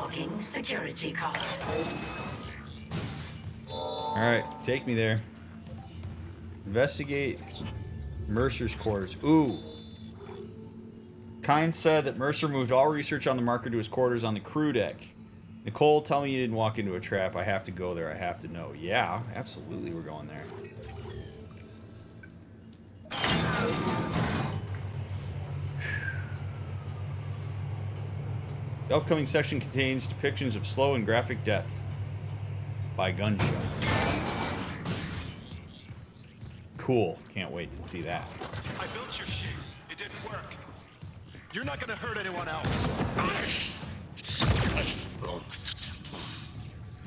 Unlocking security card. Alright, take me there. Investigate Mercer's quarters. Ooh. Kyne said that Mercer moved all research on the marker to his quarters on the crew deck. Nicole, tell me you didn't walk into a trap. I have to go there. I have to know. Yeah, absolutely we're going there. The upcoming section contains depictions of slow and graphic death by gunshot. Cool. Can't wait to see that. I built your shit. It didn't work. You're not gonna hurt anyone else.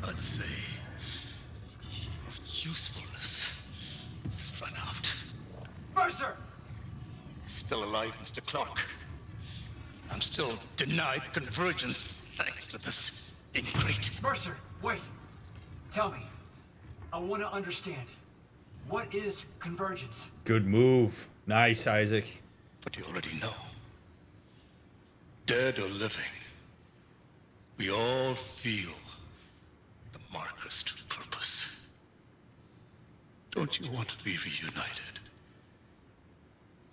I'd say usefulness has run out. Mercer! Still alive, Mr. Clark. I'm still denied convergence thanks to this ingrate. Mercer, wait. Tell me. I want to understand. What is convergence? Good move. Nice, Isaac. But you already know. Dead or living, we all feel the marker's true purpose. Don't you want to be reunited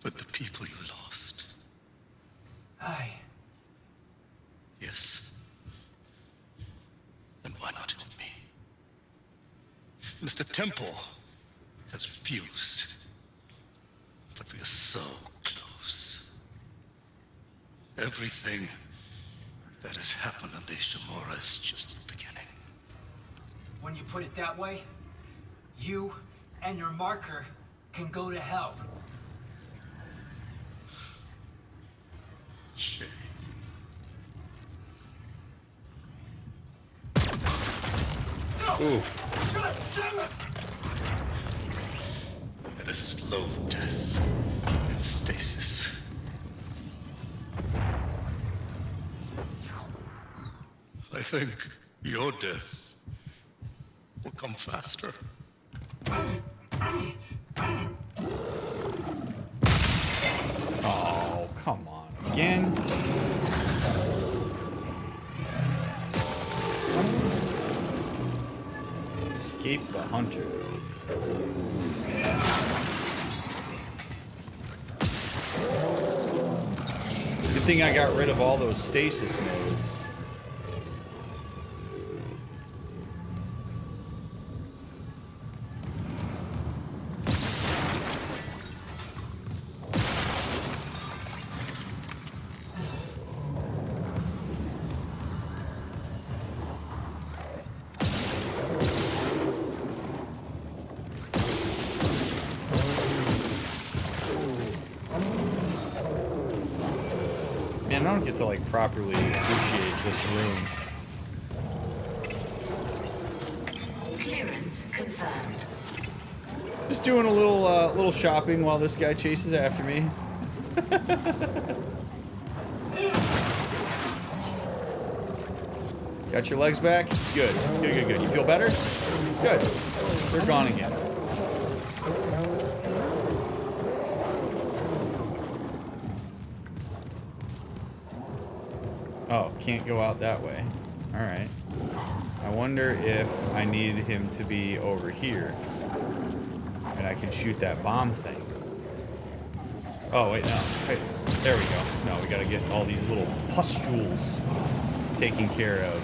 with the people you lost? Yes. Then why not with me? Mr. Temple has refused, but we are so close. Everything that has happened on the Ishimura is just the beginning. When you put it that way, you and your marker can go to hell. Shame. Oof. God damn it! And a slow death in stasis. I think your death will come faster. Oh, come on. Again? Escape the hunter. Good thing I got rid of all those stasis nodes. Man, I don't get to like properly appreciate this room. Clearance confirmed. Just doing a little shopping while this guy chases after me. Got your legs back? Good. Good, good, good. You feel better? Good. They're gone again. Oh, can't go out that way. Alright. I wonder if I need him to be over here. And I can shoot that bomb thing. Oh, wait, no. Wait, there we go. No, we gotta get all these little pustules taken care of.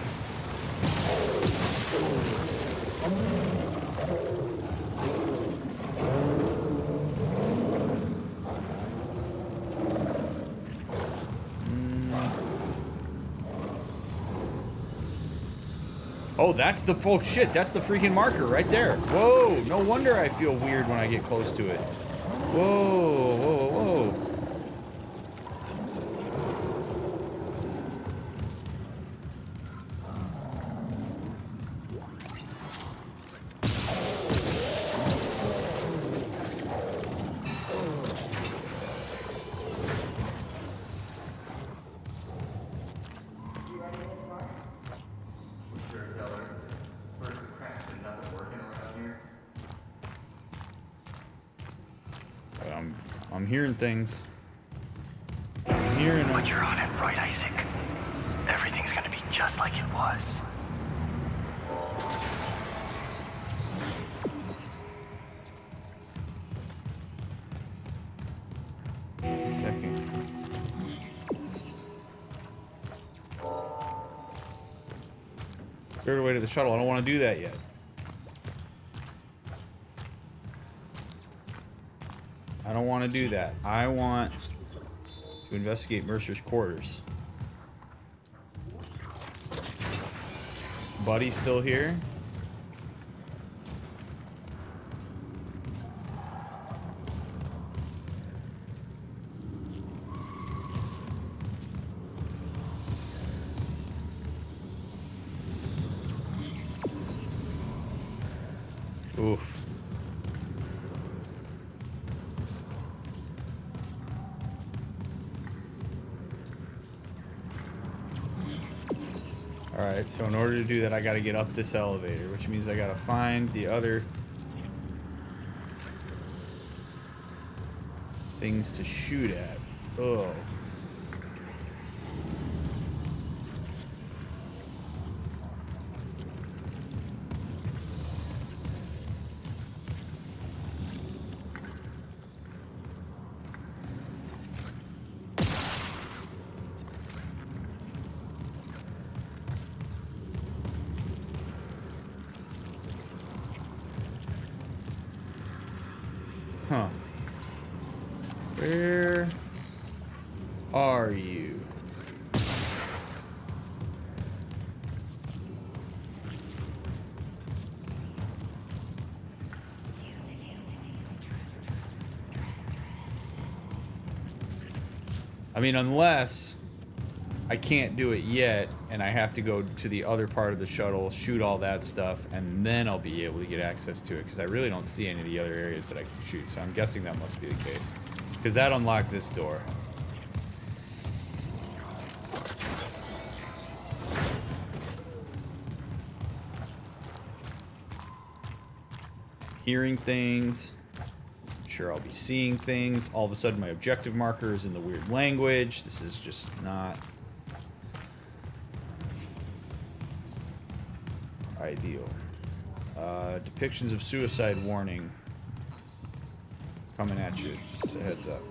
Oh, that's the shit. That's the freaking marker right there. Whoa, no wonder I feel weird when I get close to it. Whoa, whoa, whoa. I'm hearing things. I'm hearing them. But you're on it, right, Isaac? Everything everything's gonna be just like it was. A second. Third way to the shuttle. I don't want to do that yet. I don't want to do that. I want to investigate Mercer's quarters. Buddy's still here? Oof. Alright, so in order to do that, I gotta get up this elevator, which means I gotta find the other things to shoot at. Oh. Huh. Where are you? I mean, unless I can't do it yet, and I have to go to the other part of the shuttle, shoot all that stuff, and then I'll be able to get access to it, because I really don't see any of the other areas that I can shoot, so I'm guessing that must be the case. Because that unlocked this door. Hearing things. I'm sure I'll be seeing things. All of a sudden my objective marker is in the weird language. This is just not ideal. Depictions of suicide warning coming at you. Just a heads up.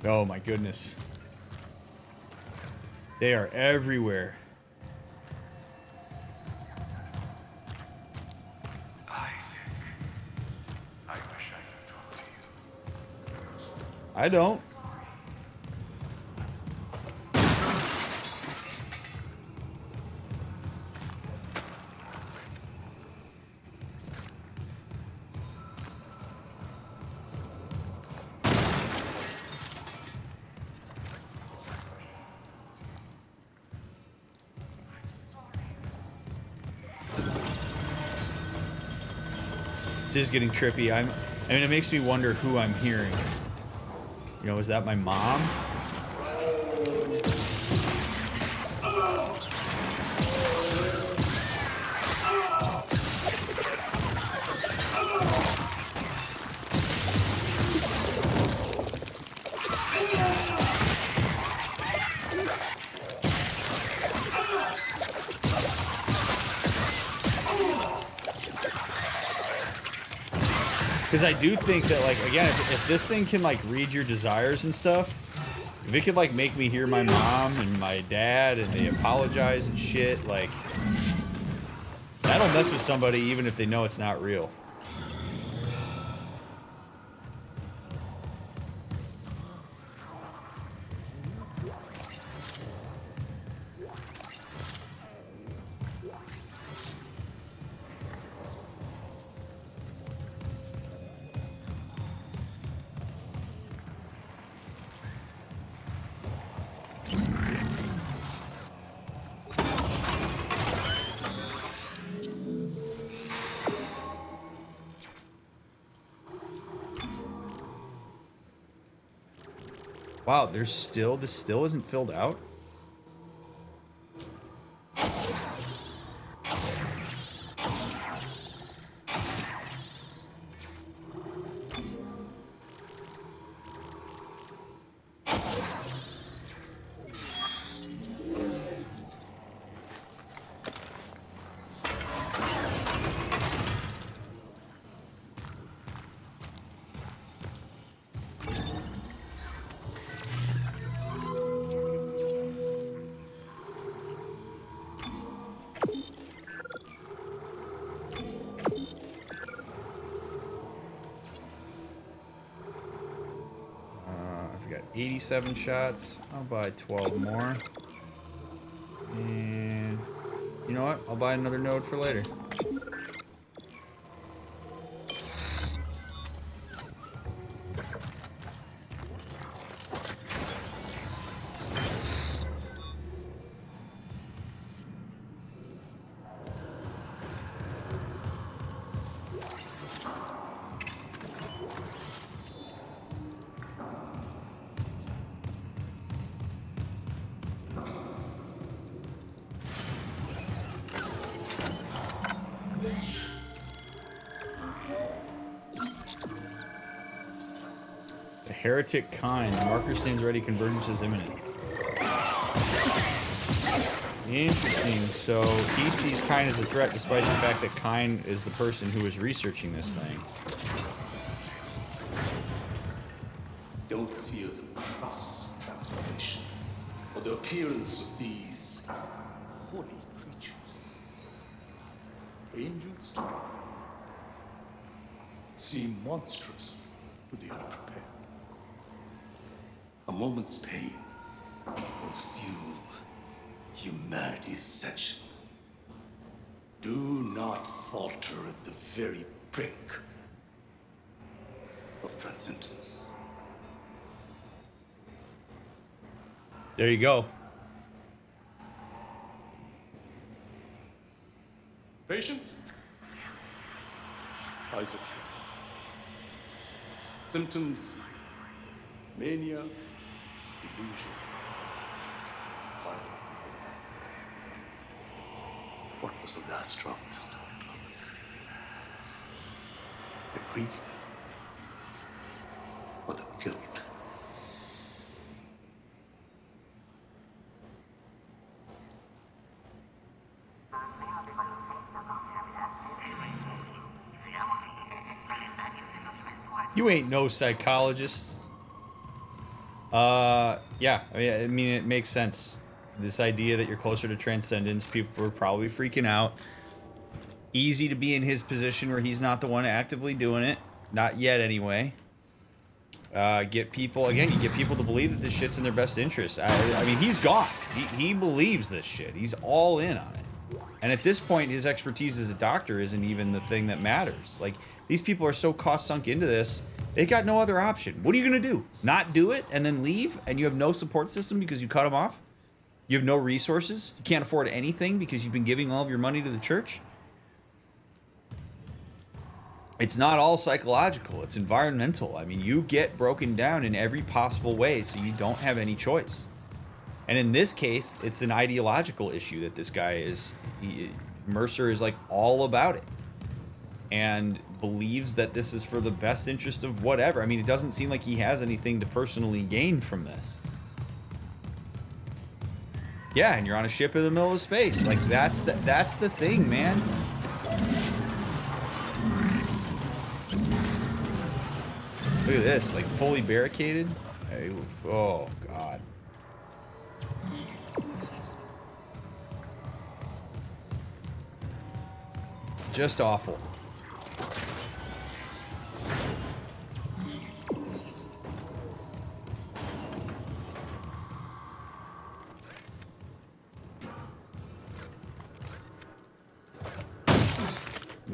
Oh my goodness. They are everywhere. I wish I could talk to you. I don't. This is getting trippy. I mean, it makes me wonder who I'm hearing. You know, is that my mom? Because I do think that, like, again, if this thing can, like, read your desires and stuff, if it could, like, make me hear my mom and my dad and they apologize and shit, like, that'll mess with somebody even if they know it's not real. Wow, this still isn't filled out. I've got 87 shots. I'll buy 12 more. And you know what? I'll buy another node for later. Heretic kind. The marker stands ready. Convergence is imminent. Interesting. So he sees Kine as a threat, despite the fact that Kine is the person who is researching this thing. Don't fear the process of transformation, or the appearance of these holy creatures. Angels too seem monstrous to the unprepared. A moment's pain will fuel humanity's ascension. Do not falter at the very brink of transcendence. There you go. Patient? Isaac. Symptoms: mania, delusion, violent behavior. What was the last straw, Mr. The grief or the guilt? You ain't no psychologist. Yeah, I mean, it makes sense. This idea that you're closer to transcendence, people were probably freaking out. Easy to be in his position where he's not the one actively doing it. Not yet, anyway. Get people, again, you get people to believe that this shit's in their best interest. I mean, he's gone. He believes this shit. He's all in on it. And at this point, his expertise as a doctor isn't even the thing that matters. Like, these people are so cost-sunk into this, they got no other option. What are you going to do? Not do it and then leave? And you have no support system because you cut them off? You have no resources? You can't afford anything because you've been giving all of your money to the church? It's not all psychological. It's environmental. I mean, you get broken down in every possible way, so you don't have any choice. And in this case, it's an ideological issue that this guy is... Mercer is, like, all about it. And believes that this is for the best interest of whatever. I mean, it doesn't seem like he has anything to personally gain from this. Yeah, and you're on a ship in the middle of space. Like, that's the thing, man. Look at this, like, fully barricaded. Oh, God. Just awful.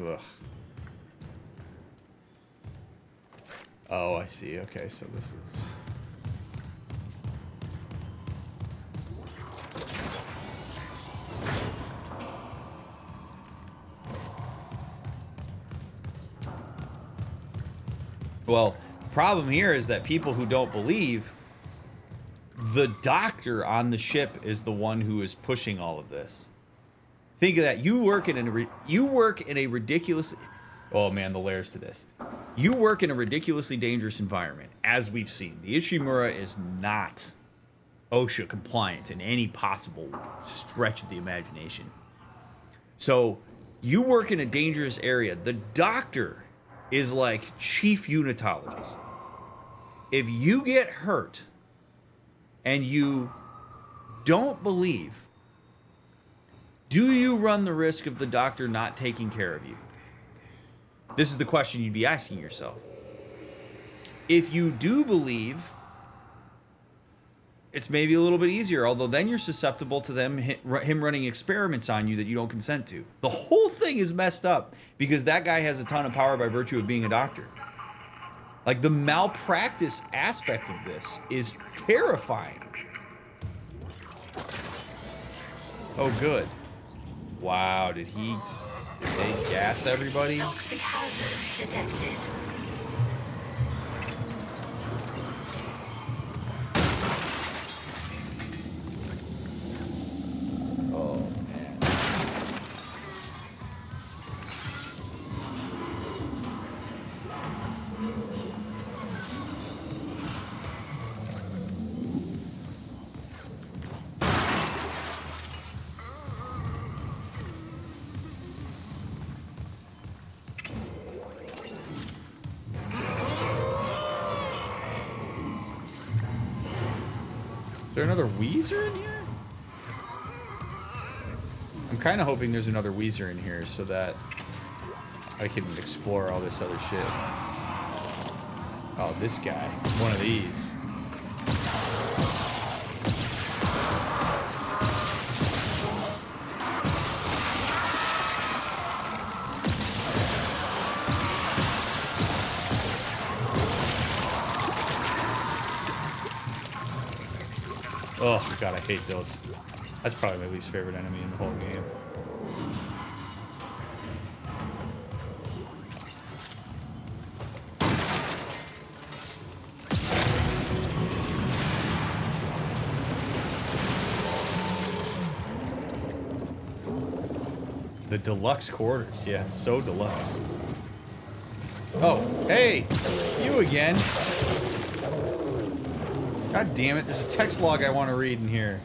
Ugh. Oh, I see. Okay, so this is... Well, the problem here is that people who don't believe the doctor on the ship is the one who is pushing all of this. Think of that. You work in a ridiculous. Oh man, the layers to this. You work in a ridiculously dangerous environment, as we've seen. The Ishimura is not OSHA compliant in any possible stretch of the imagination. So you work in a dangerous area. The doctor is like chief unitologist. If you get hurt and you don't believe, do you run the risk of the doctor not taking care of you? This is the question you'd be asking yourself. If you do believe, it's maybe a little bit easier, although then you're susceptible to him running experiments on you that you don't consent to. The whole thing is messed up because that guy has a ton of power by virtue of being a doctor. Like, the malpractice aspect of this is terrifying. Oh, good. Wow, did they gas everybody? Toxic hazard detected. Oh, man. Is there another Weezer in here? I'm kind of hoping there's another Weezer in here so that I can explore all this other shit. Oh, this guy. One of these. Oh, God, I hate those. That's probably my least favorite enemy in the whole game. The deluxe quarters. Yeah, so deluxe. Oh, hey! You again. God damn it, there's a text log I want to read in here.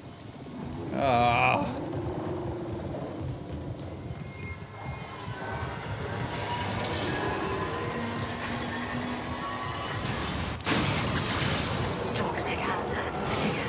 Toxic hazard clear.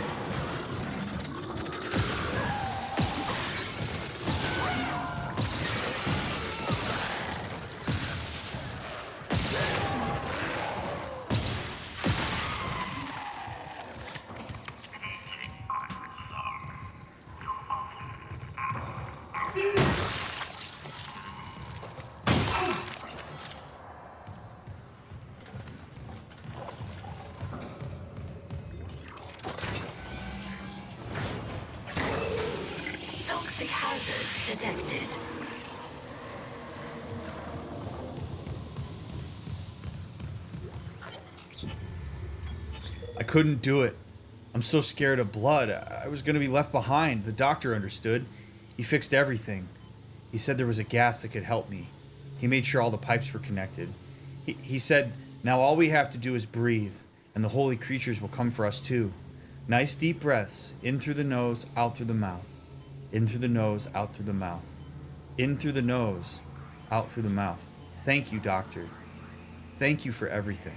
Toxic hazard detected. I couldn't do it. I'm so scared of blood. I was going to be left behind. The doctor understood. He fixed everything. He said there was a gas that could help me. He made sure all the pipes were connected. He said, now all we have to do is breathe, and the holy creatures will come for us too. Nice deep breaths, in through the nose, out through the mouth. In through the nose, out through the mouth. In through the nose, out through the mouth. Thank you, doctor. Thank you for everything.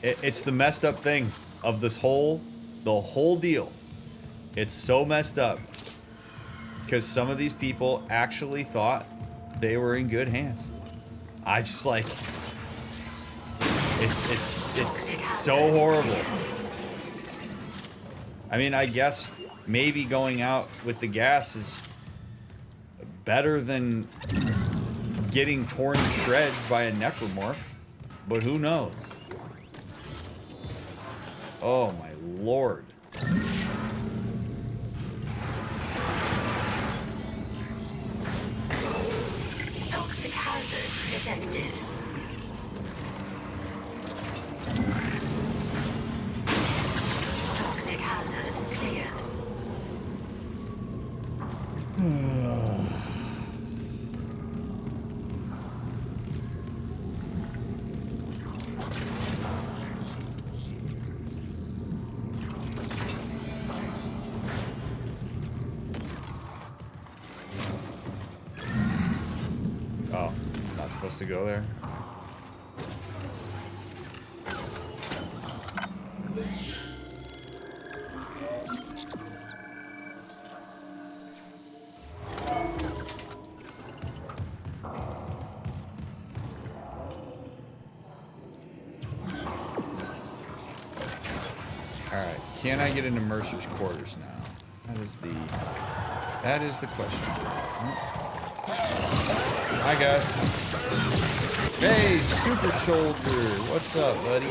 It's the messed up thing of the whole deal. It's so messed up because some of these people actually thought they were in good hands. I just like it's so horrible. I mean, I guess maybe going out with the gas is better than getting torn to shreds by a necromorph, but who knows? Oh my lord. Toxic hazard detected. Toxic hazard cleared. Oh, not supposed to go there. Alright, can I get into Mercer's quarters now? That is the question. Hi guys. Hey, Super Shoulder, what's up, buddy?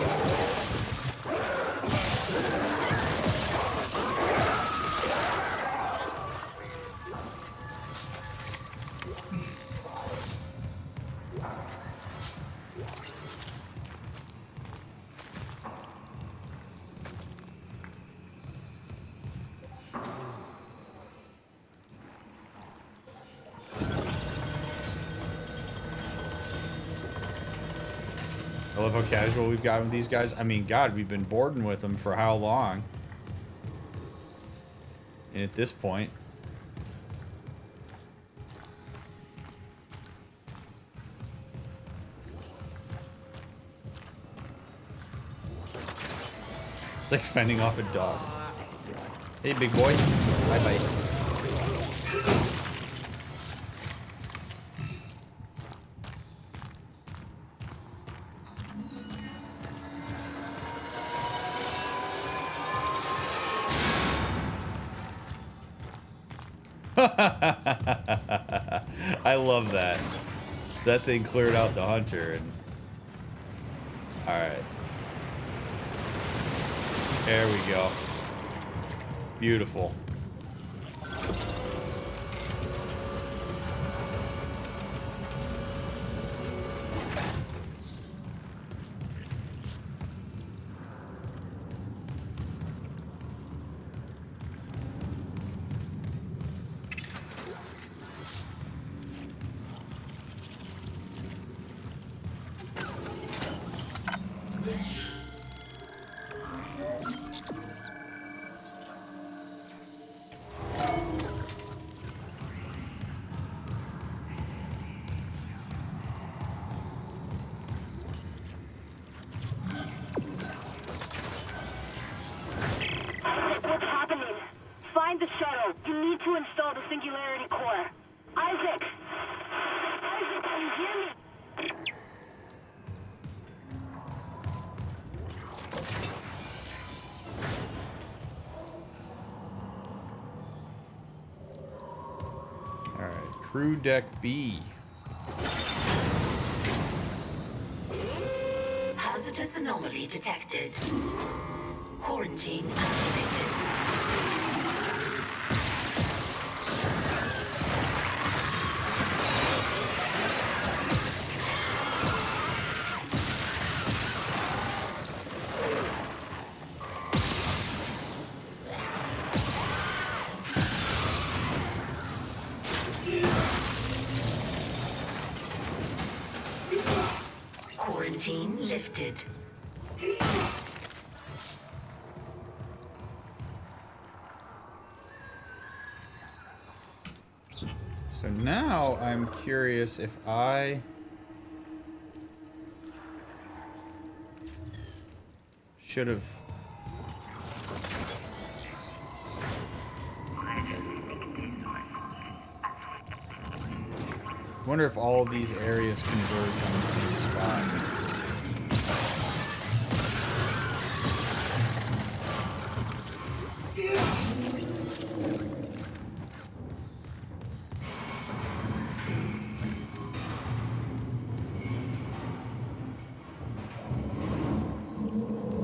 I love how casual we've gotten with these guys. I mean, God, we've been boarding with them for how long? And at this point... like fending off a dog. Hey, big boy. Bye-bye. I love that. That thing cleared out the hunter. And... alright. There we go. Beautiful. What's happening? Find the shuttle. You need to install the singularity core. Isaac! Isaac, can you hear me? Alright, crew deck B. Hazardous anomaly detected. Quarantine activated. Quarantine lifted. So now I'm curious if I should have wonder if all of these areas converge on the same spot.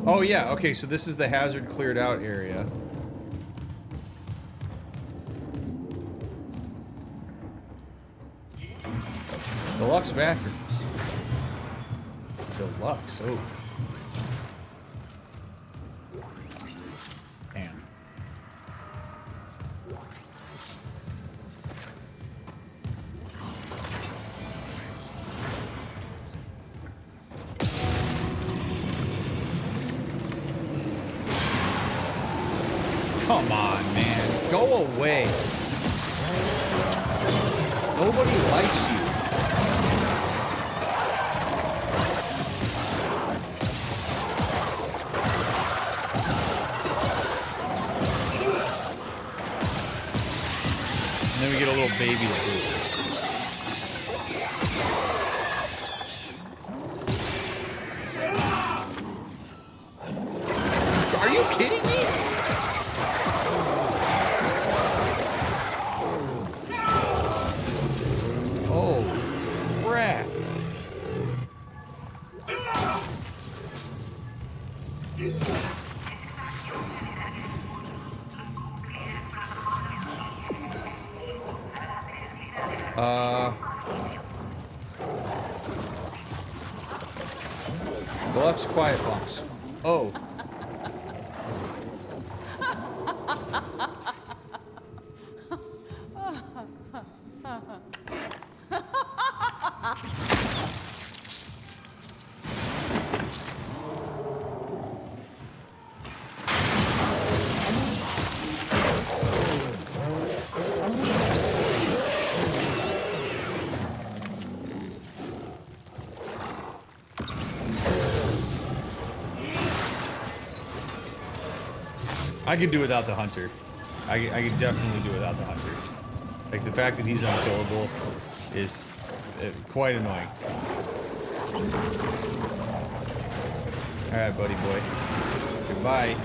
Oh yeah, okay, so this is the hazard cleared out area. The Deluxe bathrooms. Deluxe. Oh. Damn. Come on, man. Go away. Nobody likes you. And then we get a little baby to boot. Are you kidding me? Oh, crap. Deluxe quiet box. Oh. I could do without the hunter. I could definitely do without the hunter. Like, the fact that he's unkillable is quite annoying. Alright, buddy boy. Goodbye.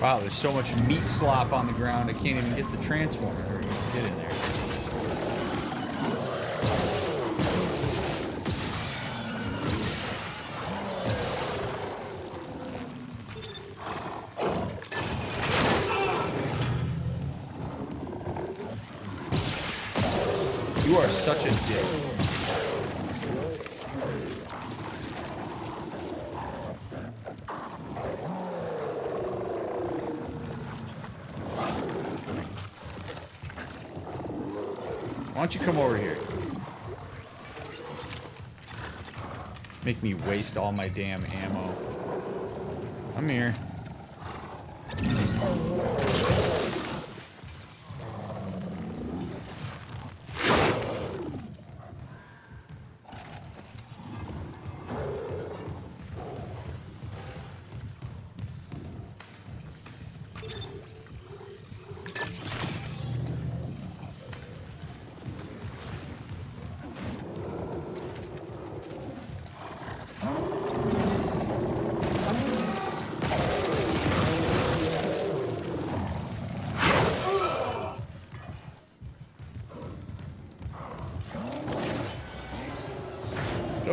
Wow, there's so much meat slop on the ground, I can't even get the transformer to get in there. You are such a dick. Why don't you come over here? Make me waste all my damn ammo. Come here.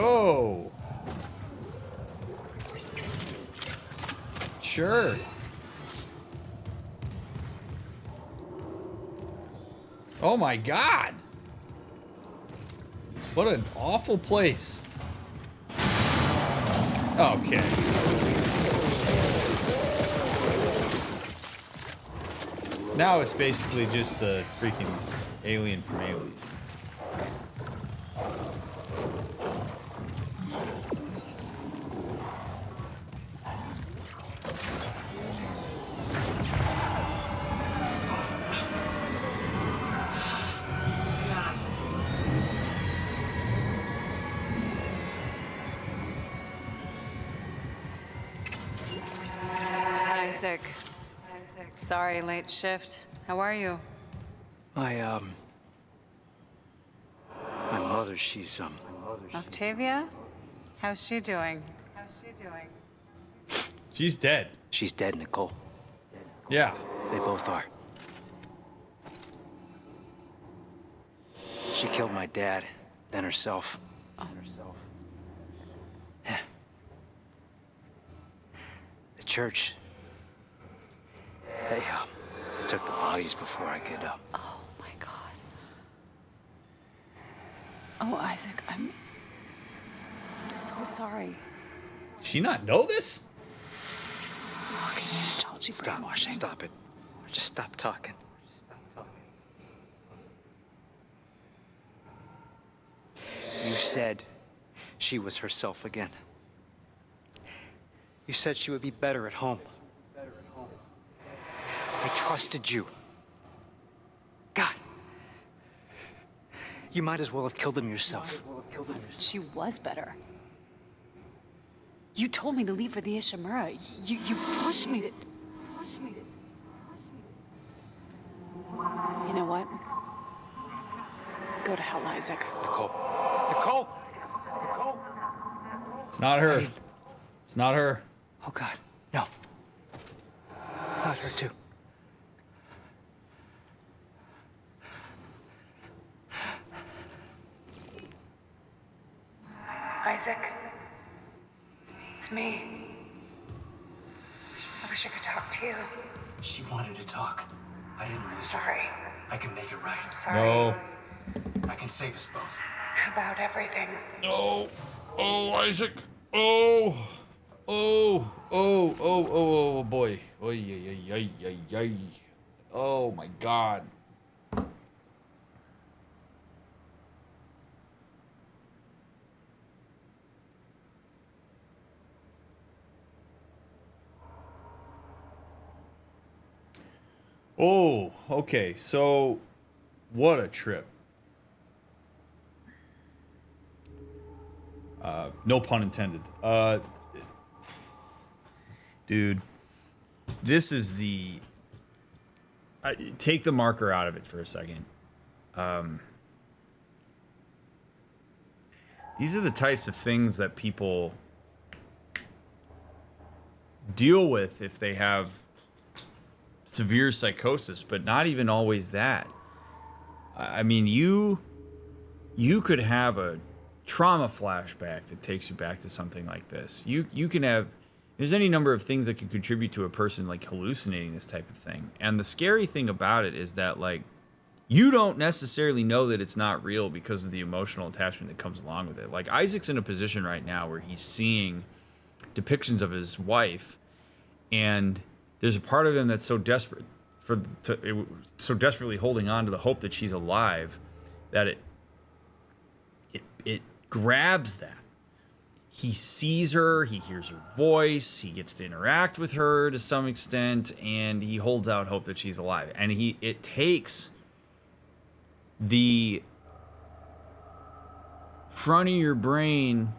Oh. Sure. Oh my God. What an awful place. Okay. Now it's basically just the freaking alien from Alien. Isaac. Sorry, late shift. How are you? My mother, she's, Octavia? How's she doing? She's dead. She's dead, Nicole. Yeah. They both are. She killed my dad, then herself. Yeah. The church. They took the bodies before I could. Oh my God. Oh, Isaac, I'm so sorry. Does she not know this? Fucking Unitology brainwashing. Stop it. Just stop talking. You said she was herself again. You said she would be better at home. I trusted you. God. You might as well have killed him yourself. She was better. You told me to leave for the Ishimura. You pushed me to... You know what? Go to hell, Isaac. Nicole. Nicole! It's not her. It's not her. Oh, God. No. Not her, too. Isaac. It's me. I wish I could talk to you. She wanted to talk. I didn't listen. Sorry. I can make it right. I'm sorry. No. I can save us both. About everything. No. Oh, Isaac. Oh. Oh. Oh. Oh. Oh. Oh, boy. Oh, yeah. Oh, my God. Oh, okay. So, what a trip. No pun intended. Dude, this is the... take the marker out of it for a second. These are the types of things that people deal with if they have severe psychosis, but not even always that. I mean, you could have a trauma flashback that takes you back to something like this. You can have, there's any number of things that can contribute to a person like hallucinating this type of thing. And the scary thing about it is that, like, you don't necessarily know that it's not real because of the emotional attachment that comes along with it. Like, Isaac's in a position right now where he's seeing depictions of his wife, and there's a part of him that's so desperate so desperately holding on to the hope that she's alive that it grabs that. He sees her, he hears her voice, he gets to interact with her to some extent, and he holds out hope that she's alive. And it takes the front of your brain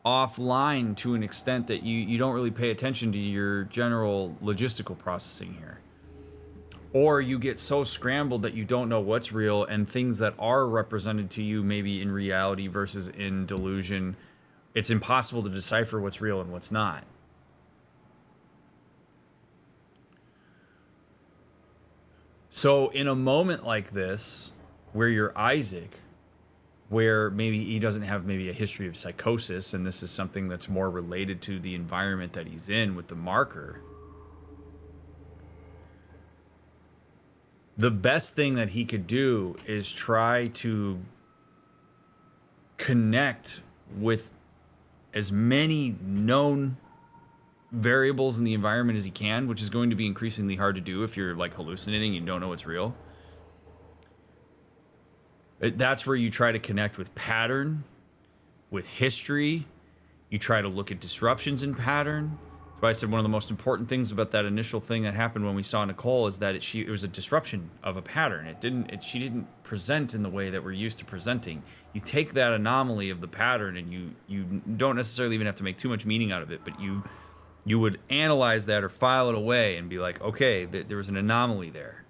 offline to an extent that you don't really pay attention to your general logistical processing here. Or you get so scrambled that you don't know what's real, and things that are represented to you maybe in reality versus in delusion, it's impossible to decipher what's real and what's not. So in a moment like this, where you're Isaac, where maybe he doesn't have maybe a history of psychosis, and this is something that's more related to the environment that he's in with the marker, the best thing that he could do is try to connect with as many known variables in the environment as he can, which is going to be increasingly hard to do if you're like hallucinating and you don't know what's real. That's where you try to connect with pattern, with history. You try to look at disruptions in pattern. That's why I said one of the most important things about that initial thing that happened when we saw Nicole is that it was a disruption of a pattern. She didn't present in the way that we're used to presenting. You take that anomaly of the pattern and you don't necessarily even have to make too much meaning out of it, but you would analyze that or file it away and be like, okay, there was an anomaly there.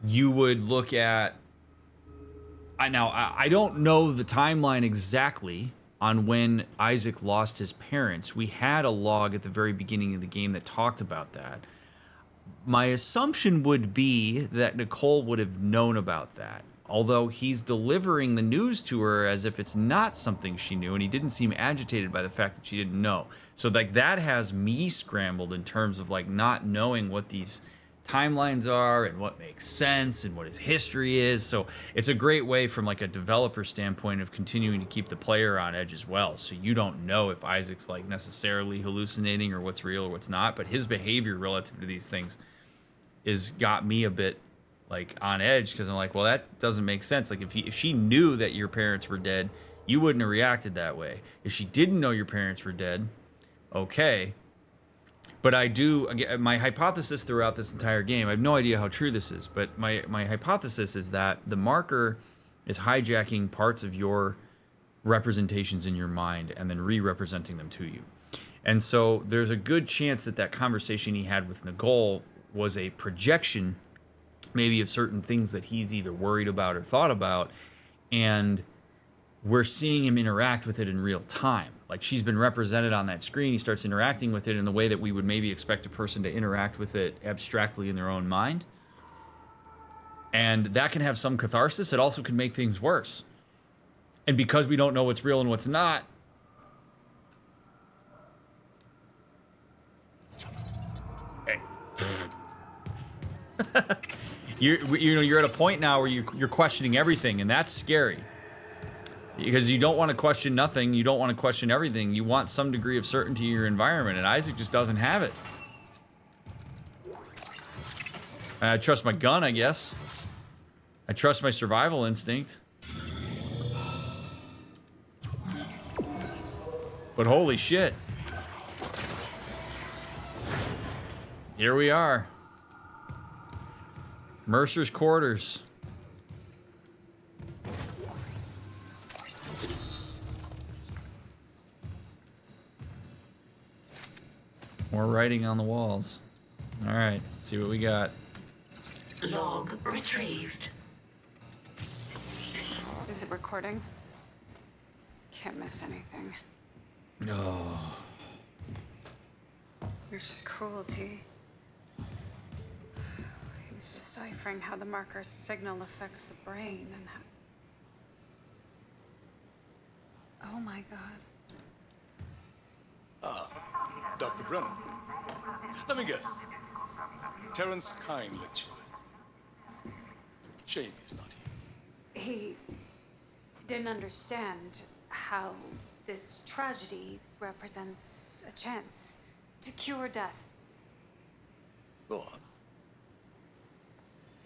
You would look at... I don't know the timeline exactly, on when Isaac lost his parents. We had a log at the very beginning of the game that talked about that. My assumption would be that Nicole would have known about that, although he's delivering the news to her as if it's not something she knew, and he didn't seem agitated by the fact that she didn't know. So like that has me scrambled in terms of like not knowing what these timelines are and what makes sense and what his history is. So it's a great way from like a developer standpoint of continuing to keep the player on edge as well. So you don't know if Isaac's like necessarily hallucinating or what's real or what's not, but his behavior relative to these things is got me a bit like on edge, because I'm like, well, that doesn't make sense. Like if she knew that your parents were dead, you wouldn't have reacted that way. If she didn't know your parents were dead, okay. But I do, again, my hypothesis throughout this entire game, I have no idea how true this is, but my hypothesis is that the marker is hijacking parts of your representations in your mind and then re-representing them to you. And so there's a good chance that that conversation he had with Nicole was a projection maybe of certain things that he's either worried about or thought about, and we're seeing him interact with it in real time. Like she's been represented on that screen. He starts interacting with it in the way that we would maybe expect a person to interact with it abstractly in their own mind. And that can have some catharsis. It also can make things worse. And because we don't know what's real and what's not, you're at a point now where you're questioning everything, and that's scary. Because you don't want to question nothing, you don't want to question everything. You want some degree of certainty in your environment, and Isaac just doesn't have it. And I trust my gun, I guess. I trust my survival instinct. But holy shit. Here we are. Mercer's quarters. More writing on the walls. All right, let's see what we got. Log retrieved. Is it recording? Can't miss anything. Oh. Mercer's cruelty. He was deciphering how the marker's signal affects the brain and how... Oh my god. Dr. Brennan. Let me guess. Terrence Kine let you in. Shame he's not here. He didn't understand how this tragedy represents a chance to cure death. Go on.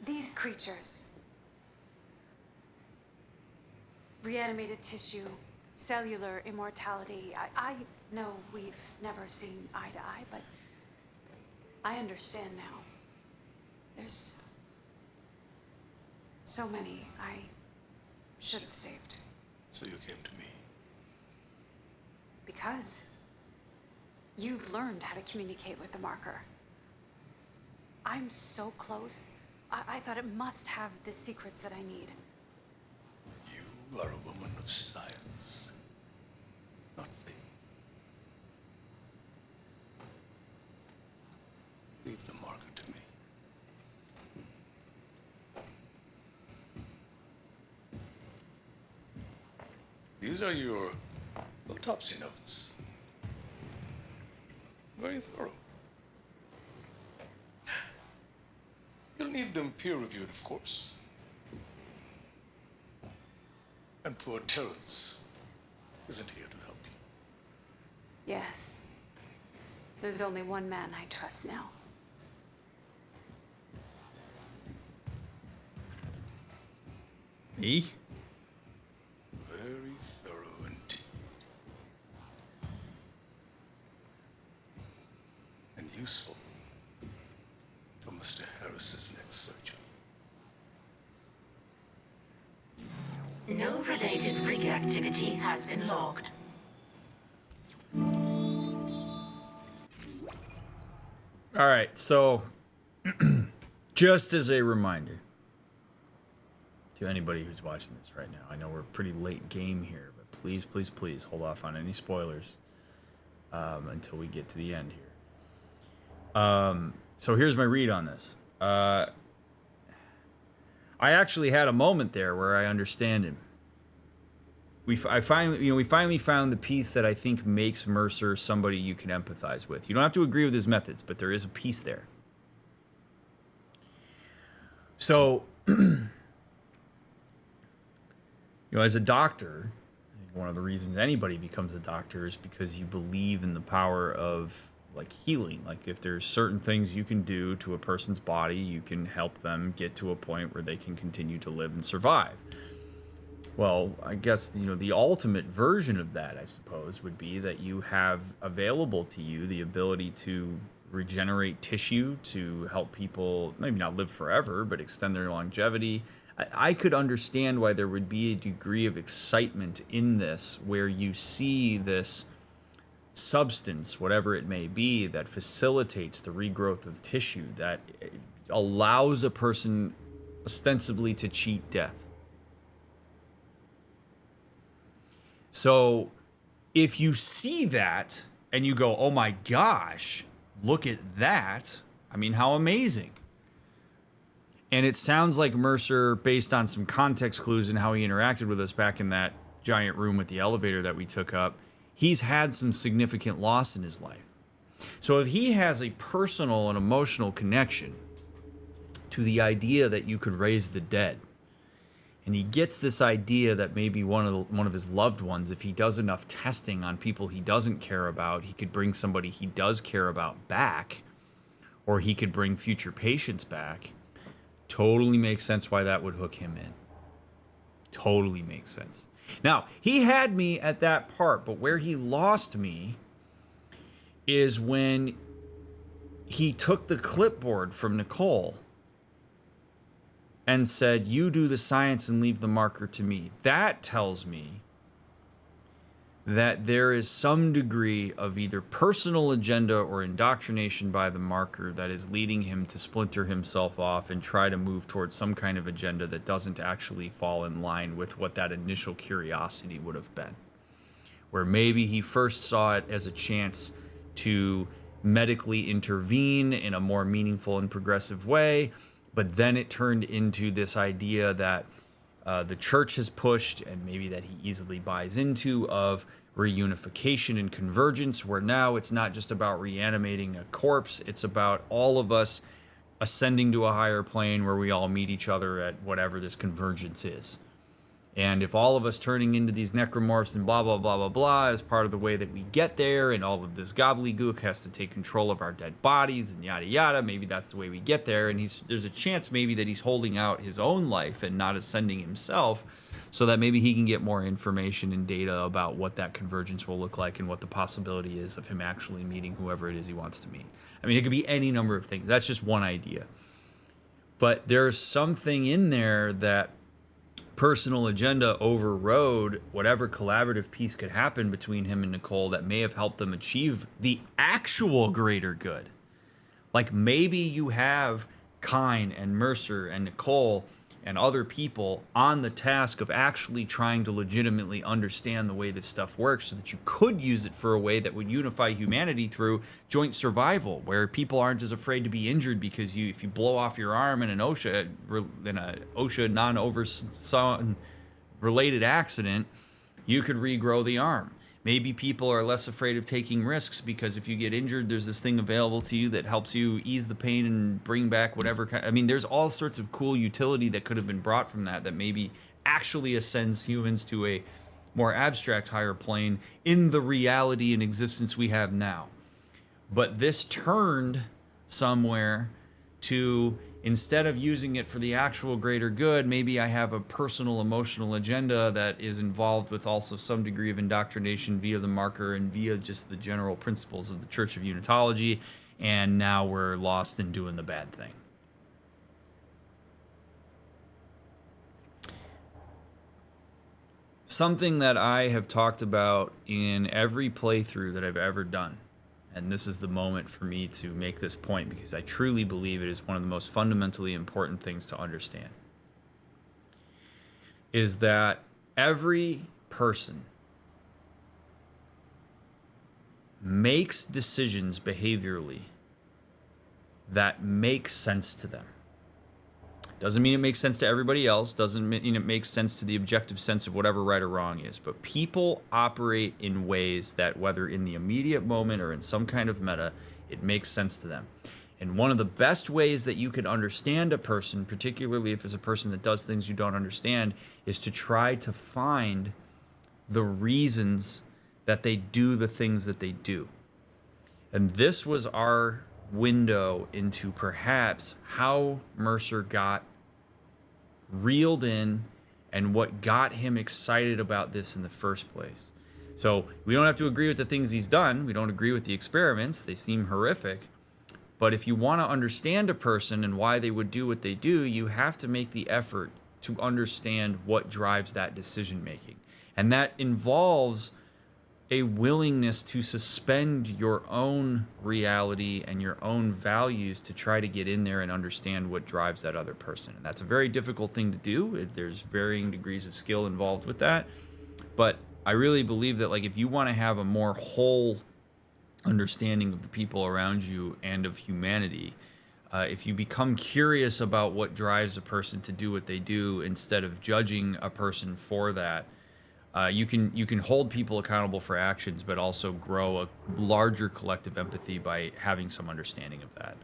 These creatures, reanimated tissue, cellular immortality. I know we've never seen eye to eye, but I understand now. There's so many I should have saved. So you came to me. Because you've learned how to communicate with the marker. I'm so close. I thought it must have the secrets that I need. You are a woman of science, not faith. Leave the marker to me. These are your autopsy notes. Very thorough. You'll need them peer-reviewed, of course. And poor Terrence isn't here to help you. Yes. There's only one man I trust now. Me? Very thorough indeed. And useful for Mr. Harris's next surgery. No related rig activity has been logged. All right, so just as a reminder to anybody who's watching this right now, I know we're pretty late game here, but please, please, please hold off on any spoilers until we get to the end here. So here's my read on this. I actually had a moment there where I understand him. We finally found the piece that I think makes Mercer somebody you can empathize with. You don't have to agree with his methods, but there is a piece there. So, as a doctor, I think one of the reasons anybody becomes a doctor is because you believe in the power of like healing. Like if there's certain things you can do to a person's body, you can help them get to a point where they can continue to live and survive. Well, I guess, the ultimate version of that, I suppose, would be that you have available to you the ability to regenerate tissue to help people maybe not live forever, but extend their longevity. I could understand why there would be a degree of excitement in this, where you see this substance, whatever it may be, that facilitates the regrowth of tissue, that allows a person ostensibly to cheat death. So if you see that and you go, oh my gosh, look at that. I mean, how amazing. And it sounds like Mercer, based on some context clues and how he interacted with us back in that giant room with the elevator that we took up, he's had some significant loss in his life. So if he has a personal and emotional connection to the idea that you could raise the dead, and he gets this idea that maybe one of his loved ones, if he does enough testing on people he doesn't care about, he could bring somebody he does care about back, or he could bring future patients back. Totally makes sense why that would hook him in. Totally makes sense. Now, he had me at that part, but where he lost me is when he took the clipboard from Nicole and said, you do the science and leave the marker to me. That tells me that there is some degree of either personal agenda or indoctrination by the marker that is leading him to splinter himself off and try to move towards some kind of agenda that doesn't actually fall in line with what that initial curiosity would have been. Where maybe he first saw it as a chance to medically intervene in a more meaningful and progressive way, but then it turned into this idea that the church has pushed, and maybe that he easily buys into, of reunification and convergence, where now it's not just about reanimating a corpse, it's about all of us ascending to a higher plane where we all meet each other at whatever this convergence is. And if all of us turning into these necromorphs and blah, blah, blah, blah, blah is part of the way that we get there, and all of this gobbledygook has to take control of our dead bodies and yada, yada, maybe that's the way we get there. And there's a chance maybe that he's holding out his own life and not ascending himself, so that maybe he can get more information and data about what that convergence will look like and what the possibility is of him actually meeting whoever it is he wants to meet. I mean, it could be any number of things. That's just one idea. But there's something in there that personal agenda overrode whatever collaborative piece could happen between him and Nicole that may have helped them achieve the actual greater good. Like maybe you have Kine and Mercer and Nicole and other people on the task of actually trying to legitimately understand the way this stuff works, so that you could use it for a way that would unify humanity through joint survival, where people aren't as afraid to be injured because if you blow off your arm in an OSHA non-oversun related accident, you could regrow the arm. Maybe people are less afraid of taking risks because if you get injured, there's this thing available to you that helps you ease the pain and bring back whatever kind. I mean, there's all sorts of cool utility that could have been brought from that maybe actually ascends humans to a more abstract higher plane in the reality and existence we have now. But this turned somewhere to, instead of using it for the actual greater good, maybe I have a personal emotional agenda that is involved with also some degree of indoctrination via the marker and via just the general principles of the Church of Unitology, and now we're lost in doing the bad thing. Something that I have talked about in every playthrough that I've ever done, and this is the moment for me to make this point because I truly believe it is one of the most fundamentally important things to understand, is that every person makes decisions behaviorally that make sense to them. Doesn't mean it makes sense to everybody else. Doesn't mean it makes sense to the objective sense of whatever right or wrong is. But people operate in ways that, whether in the immediate moment or in some kind of meta, it makes sense to them. And one of the best ways that you can understand a person, particularly if it's a person that does things you don't understand, is to try to find the reasons that they do the things that they do. And this was our window into perhaps how Mercer got reeled in and what got him excited about this in the first place. So we don't have to agree with the things he's done. We don't agree with the experiments. They seem horrific. But if you want to understand a person and why they would do what they do, you have to make the effort to understand what drives that decision making. And that involves a willingness to suspend your own reality and your own values to try to get in there and understand what drives that other person. And that's a very difficult thing to do. There's varying degrees of skill involved with that. But I really believe that, like, if you want to have a more whole understanding of the people around you and of humanity, if you become curious about what drives a person to do what they do instead of judging a person for that, you can hold people accountable for actions, but also grow a larger collective empathy by having some understanding of that.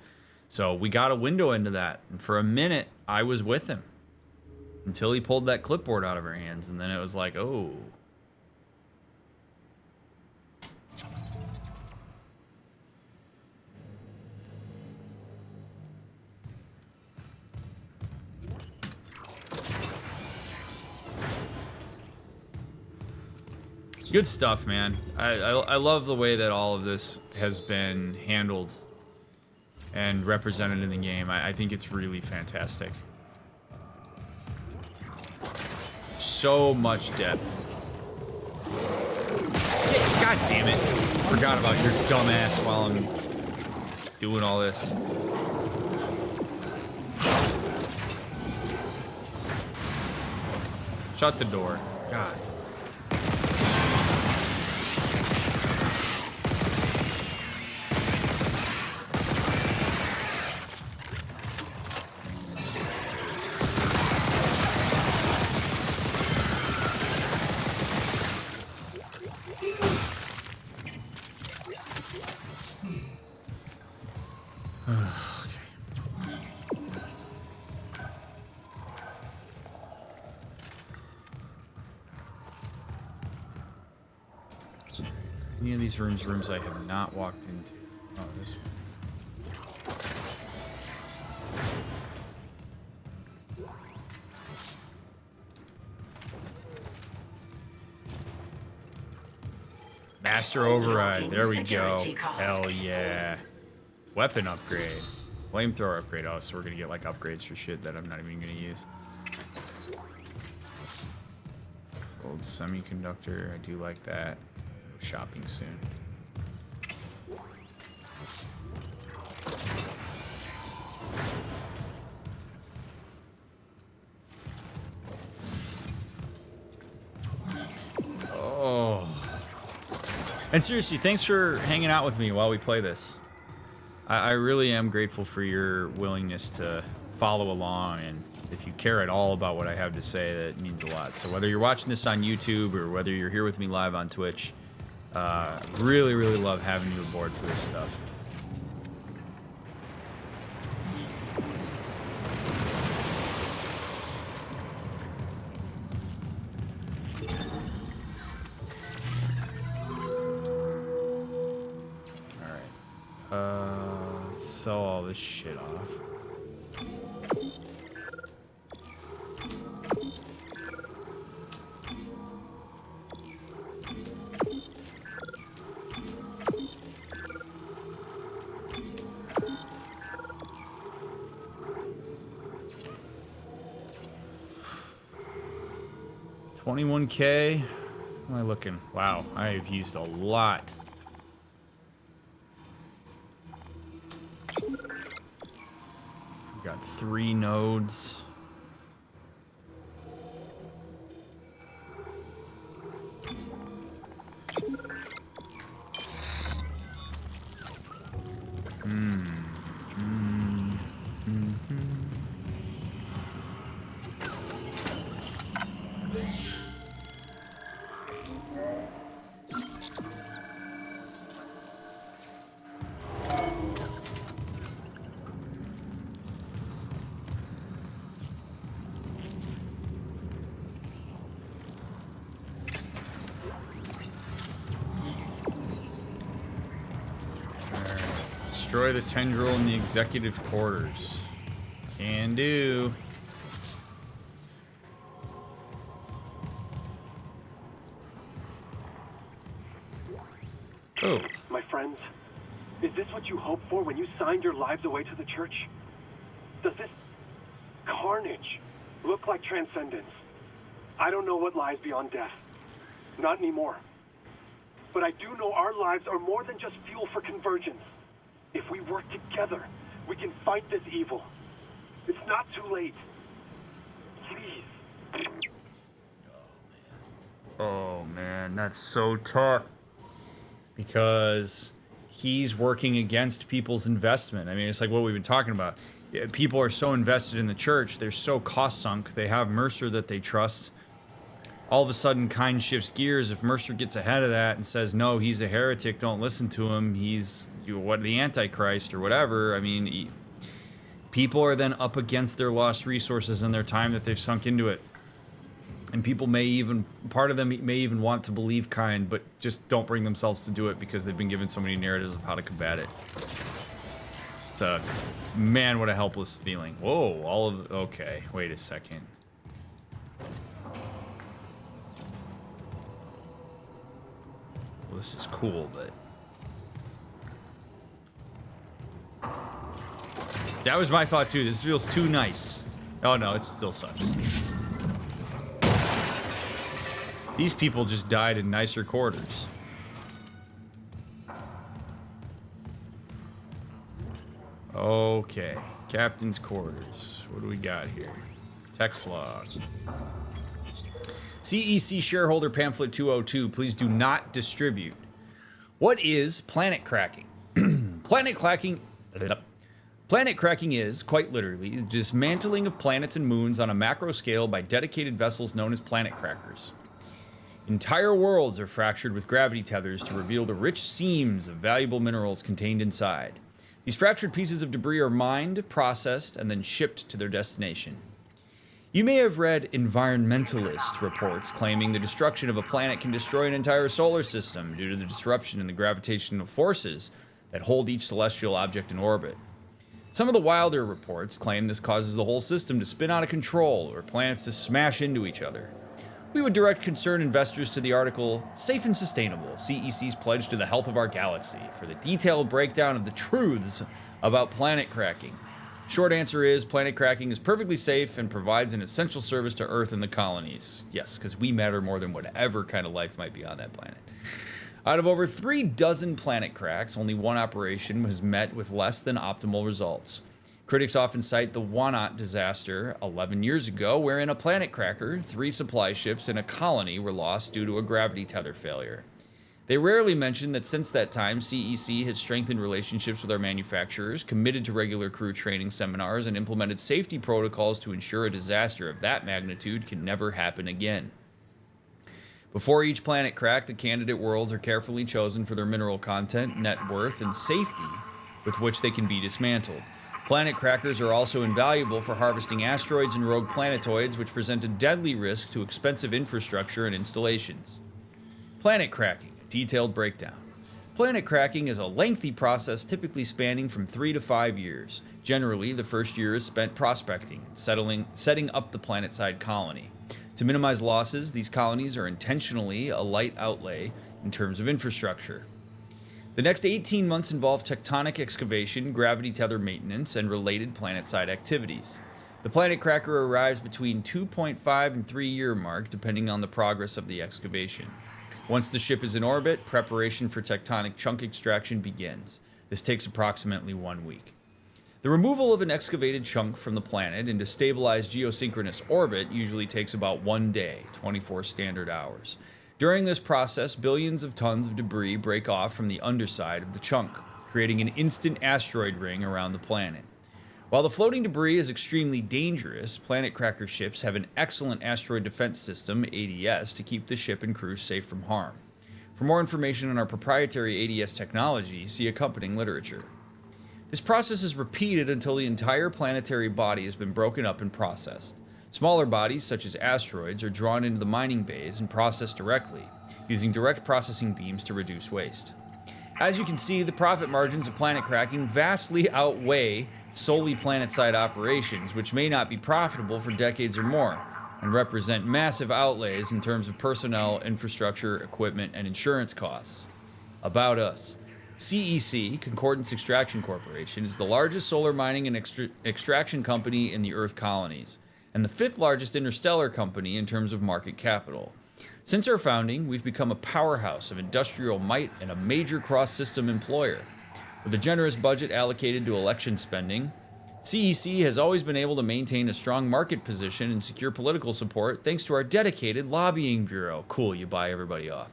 So we got a window into that, and for a minute I was with him until he pulled that clipboard out of her hands, and then it was like, oh. Good stuff, man. I love the way that all of this has been handled and represented in the game. I think it's really fantastic. So much depth. God damn it. Forgot about your dumb ass while I'm doing all this. Shut the door. God. Any of these rooms I have not walked into. Oh, this one. Master override. There we go. Hell yeah. Weapon upgrade. Flamethrower upgrade. Oh, so we're gonna get like upgrades for shit that I'm not even gonna use. Gold semiconductor. I do like that. Shopping soon. Oh. And seriously, thanks for hanging out with me while we play this. I really am grateful for your willingness to follow along, and if you care at all about what I have to say, that means a lot. So whether you're watching this on YouTube or whether you're here with me live on Twitch, really, really love having you aboard for this stuff. Alright. Let's sell all this shit off. $21K. How am I looking? Wow, I have used a lot. Got 3 nodes. Destroy the tendril in the executive quarters. Can do. Oh. My friends, is this what you hoped for when you signed your lives away to the church? Does this carnage look like transcendence? I don't know what lies beyond death. Not anymore. But I do know our lives are more than just fuel for convergence. If we work together, we can fight this evil. It's not too late. Please. Oh man, that's so tough. Because he's working against people's investment. I mean, it's like what we've been talking about. People are so invested in the church, they're so cost sunk, they have Mercer that they trust. All of a sudden, Kind shifts gears. If Mercer gets ahead of that and says, no, he's a heretic, don't listen to him, he's the Antichrist or whatever, I mean, people are then up against their lost resources and their time that they've sunk into it. And people may even, part of them may even want to believe Kind, but just don't bring themselves to do it because they've been given so many narratives of how to combat it. It's a, man, what a helpless feeling. Whoa, okay, wait a second. Well, this is cool, but... that was my thought too, this feels too nice. Oh no, it still sucks. These people just died in nicer quarters. Okay, captain's quarters. What do we got here? Text log. CEC shareholder pamphlet 202. Please do not distribute. What is planet cracking? Planet cracking is, quite literally, the dismantling of planets and moons on a macro scale by dedicated vessels known as planet crackers. Entire worlds are fractured with gravity tethers to reveal the rich seams of valuable minerals contained inside. These fractured pieces of debris are mined, processed, and then shipped to their destination. You may have read environmentalist reports claiming the destruction of a planet can destroy an entire solar system due to the disruption in the gravitational forces that hold each celestial object in orbit. Some of the wilder reports claim this causes the whole system to spin out of control or planets to smash into each other. We would direct concerned investors to the article, Safe and Sustainable, CEC's Pledge to the Health of Our Galaxy, for the detailed breakdown of the truths about planet cracking. Short answer is, planet cracking is perfectly safe and provides an essential service to Earth and the colonies. Yes, because we matter more than whatever kind of life might be on that planet. Out of over 3 dozen planet cracks, only one operation has met with less than optimal results. Critics often cite the Wanat disaster 11 years ago, wherein a planet cracker, 3 supply ships, and a colony were lost due to a gravity tether failure. They rarely mention that since that time, CEC has strengthened relationships with our manufacturers, committed to regular crew training seminars, and implemented safety protocols to ensure a disaster of that magnitude can never happen again. Before each planet crack, the candidate worlds are carefully chosen for their mineral content, net worth, and safety with which they can be dismantled. Planet crackers are also invaluable for harvesting asteroids and rogue planetoids, which present a deadly risk to expensive infrastructure and installations. Planet cracking, a detailed breakdown. Planet cracking is a lengthy process typically spanning from 3 to 5 years. Generally, the first year is spent prospecting and setting up the planet-side colony. To minimize losses, these colonies are intentionally a light outlay in terms of infrastructure. The next 18 months involve tectonic excavation, gravity tether maintenance, and related planet-side activities. The planet cracker arrives between 2.5 and 3 year mark, depending on the progress of the excavation. Once the ship is in orbit, preparation for tectonic chunk extraction begins. This takes approximately 1 week. The removal of an excavated chunk from the planet into stabilized geosynchronous orbit usually takes about 1 day, 24 standard hours. During this process, billions of tons of debris break off from the underside of the chunk, creating an instant asteroid ring around the planet. While the floating debris is extremely dangerous, planet cracker ships have an excellent asteroid defense system, ADS, to keep the ship and crew safe from harm. For more information on our proprietary ADS technology, see accompanying literature. This process is repeated until the entire planetary body has been broken up and processed. Smaller bodies, such as asteroids, are drawn into the mining bays and processed directly, using direct processing beams to reduce waste. As you can see, the profit margins of planet cracking vastly outweigh solely planet-side operations, which may not be profitable for decades or more, and represent massive outlays in terms of personnel, infrastructure, equipment, and insurance costs. About us. CEC, Concordance Extraction Corporation, is the largest solar mining and extraction company in the Earth colonies, and the 5th largest interstellar company in terms of market capital. Since our founding, we've become a powerhouse of industrial might and a major cross-system employer. With a generous budget allocated to election spending, CEC has always been able to maintain a strong market position and secure political support thanks to our dedicated lobbying bureau. Cool, you buy everybody off.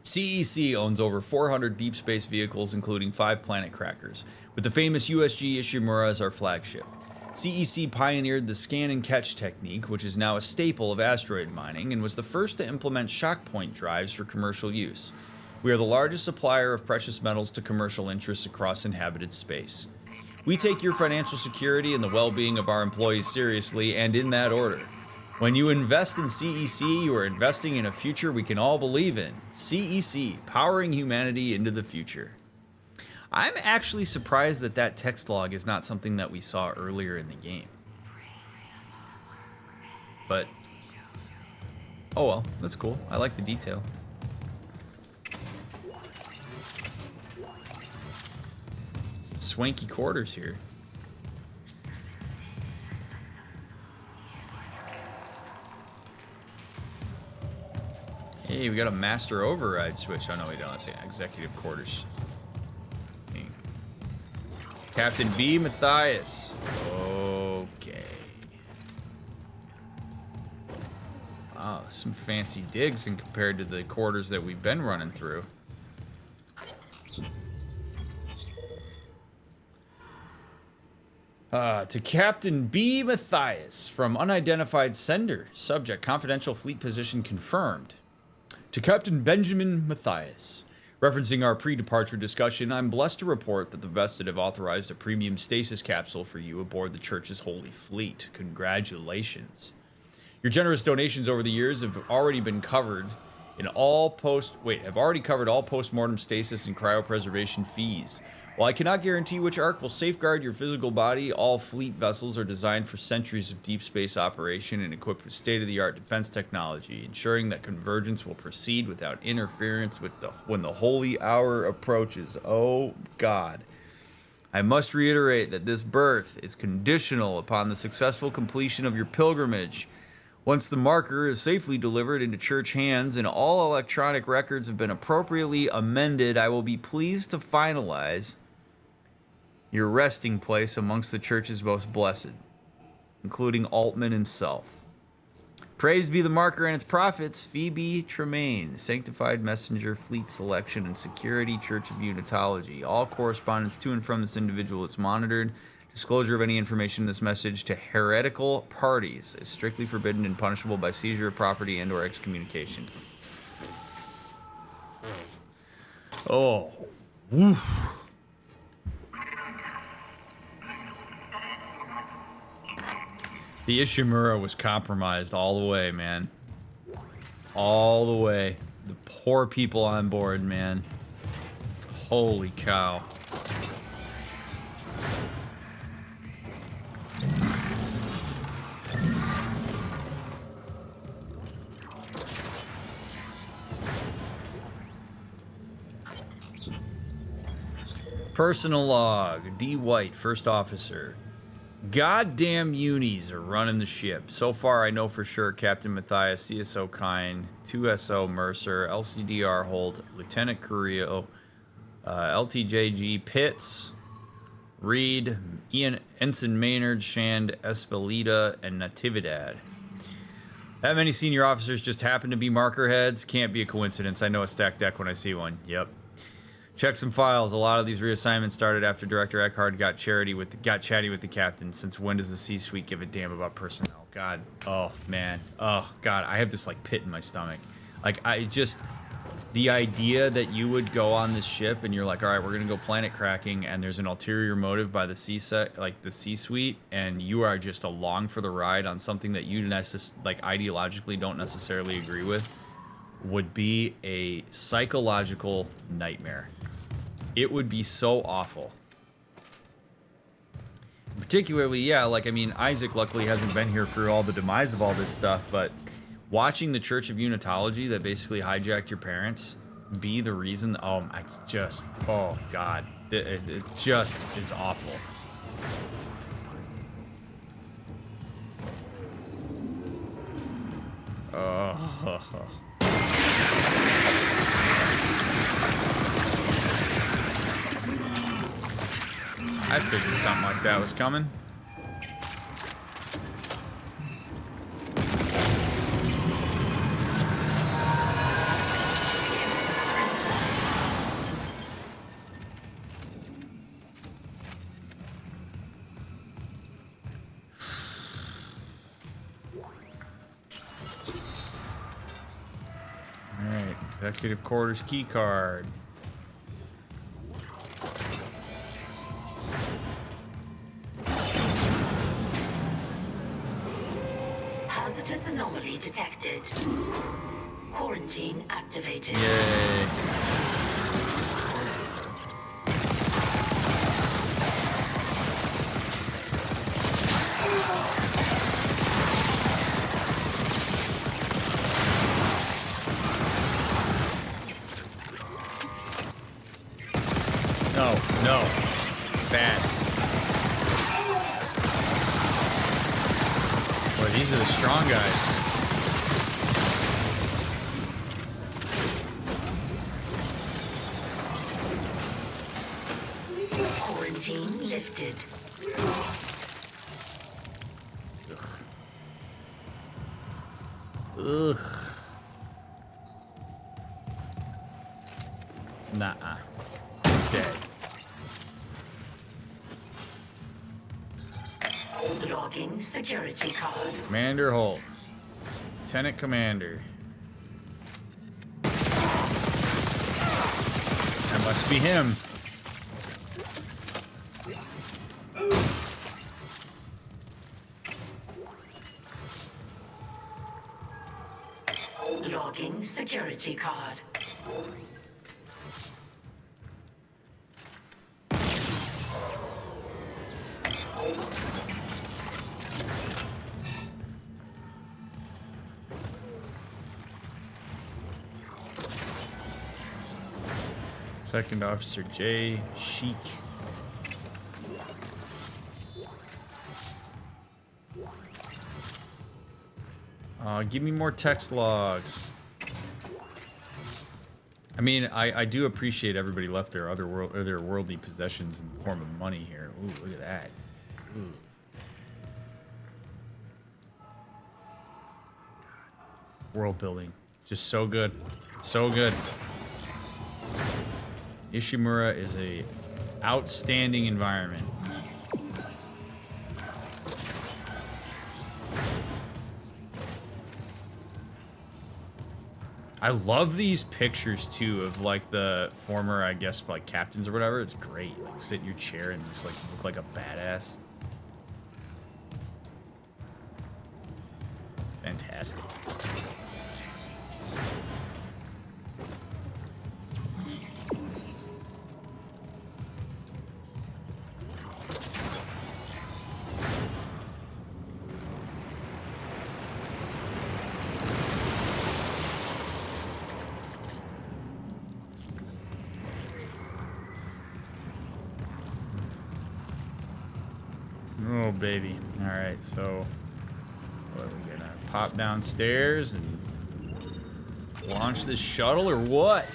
CEC owns over 400 deep space vehicles, including 5 planet crackers, with the famous USG Ishimura as our flagship. CEC pioneered the scan and catch technique, which is now a staple of asteroid mining, and was the first to implement shock point drives for commercial use. We are the largest supplier of precious metals to commercial interests across inhabited space. We take your financial security and the well-being of our employees seriously, and in that order. When you invest in CEC, you are investing in a future we can all believe in. CEC, powering humanity into the future. I'm actually surprised that that text log is not something that we saw earlier in the game. But, oh well, that's cool. I like the detail. Some swanky quarters here. Hey, we got a master override switch. Oh no, we don't. It's executive quarters. Okay. Captain B. Matthias. Okay. Wow, some fancy digs in compared to the quarters that we've been running through. To Captain B. Matthias from unidentified sender. Subject, confidential fleet position confirmed. To Captain Benjamin Matthias, referencing our pre-departure discussion, I'm blessed to report that the Vested have authorized a premium stasis capsule for you aboard the Church's Holy Fleet. Congratulations. Your generous donations over the years have already been covered in have already covered all post-mortem stasis and cryopreservation fees. While I cannot guarantee which arc will safeguard your physical body, all fleet vessels are designed for centuries of deep space operation and equipped with state-of-the-art defense technology, ensuring that convergence will proceed without interference when the holy hour approaches. Oh, God. I must reiterate that this berth is conditional upon the successful completion of your pilgrimage. Once the marker is safely delivered into church hands and all electronic records have been appropriately amended, I will be pleased to finalize your resting place amongst the church's most blessed, including Altman himself. Praise be the marker and its prophets, Phoebe Tremaine, sanctified messenger, fleet selection, and security, Church of Unitology. All correspondence to and from this individual is monitored. Disclosure of any information in this message to heretical parties is strictly forbidden and punishable by seizure of property and/or excommunication. Oh, woof. The Ishimura was compromised all the way, man. All the way. The poor people on board, man. Holy cow. Personal log. D. White, first officer. Goddamn unis are running the ship. So far, I know for sure Captain Matthias, CSO Kine, 2SO Mercer, LCDR Holt, Lieutenant Carrillo, LTJG Pitts, Reed, Ensign Maynard, Shand, Espelita, and Natividad. That many senior officers just happen to be marker heads? Can't be a coincidence. I know a stacked deck when I see one. Yep. Check some files. A lot of these reassignments started after Director Eckhart got chatty with the captain. Since when does the C-suite give a damn about personnel? God. Oh, man. Oh, God. I have this, like, pit in my stomach. Like, the idea that you would go on this ship and you're like, all right, we're going to go planet cracking, and there's an ulterior motive by the C-suite, and you are just along for the ride on something that you, ideologically don't necessarily agree with. would be a psychological nightmare. It would be so awful. Particularly, yeah, like, I mean, Isaac luckily hasn't been here for all the demise of all this stuff, but watching the Church of Unitology that basically hijacked your parents be the reason, oh God, it just is awful. I figured something like that was coming. Alright, executive quarters key card. Hazardous anomaly detected. Quarantine activated. Yay. No. Bad. Boy, these are the strong guys. Quarantine lifted. Ugh. Nah. Dead. Logging security card. Commander Holt. Lieutenant Commander. That must be him. Logging security card. Second Officer J. Sheik. Give me more text logs. I mean, I do appreciate everybody left their their worldly possessions in the form of money here. Ooh, look at that. Ooh. World building, just so good, so good. Ishimura is a outstanding environment. I love these pictures too of like the former, I guess, like captains or whatever. It's great. Like sit in your chair and just like look like a badass. Fantastic. Oh, baby. All right, so what, are we gonna pop downstairs and launch this shuttle or what?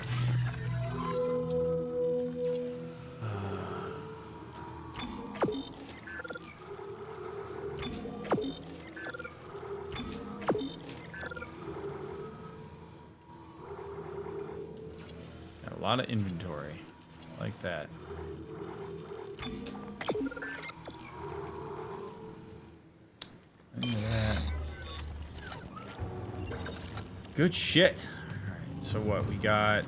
Got a lot of inventory. I like that. Look at that. Good shit. All right, so what we got?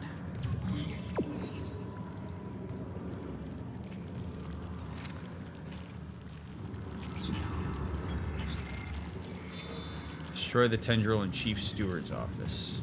Destroy the tendril in Chief Steward's office.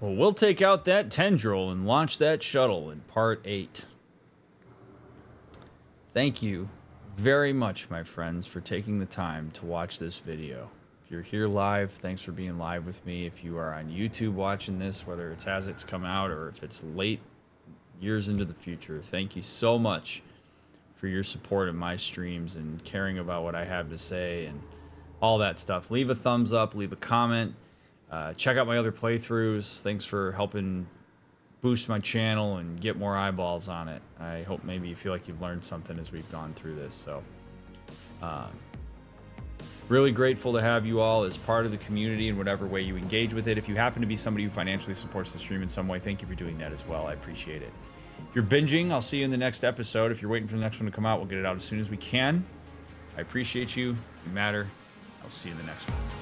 Well, we'll take out that tendril and launch that shuttle in part 8. Thank you very much, my friends, for taking the time to watch this video. If you're here live, thanks for being live with me. If you are on YouTube watching this, whether it's as it's come out or if it's late years into the future, thank you so much for your support of my streams and caring about what I have to say and all that stuff. Leave a thumbs up, leave a comment, check out my other playthroughs. Thanks for helping boost my channel and get more eyeballs on it. I hope maybe you feel like you've learned something as we've gone through this. So really grateful to have you all as part of the community in whatever way you engage with it. If you happen to be somebody who financially supports the stream in some way, thank you for doing that as well. I appreciate it. If you're binging, I'll see you in the next episode. If you're waiting for the next one to come out, we'll get it out as soon as we can. I appreciate you. You matter. I'll see you in the next one.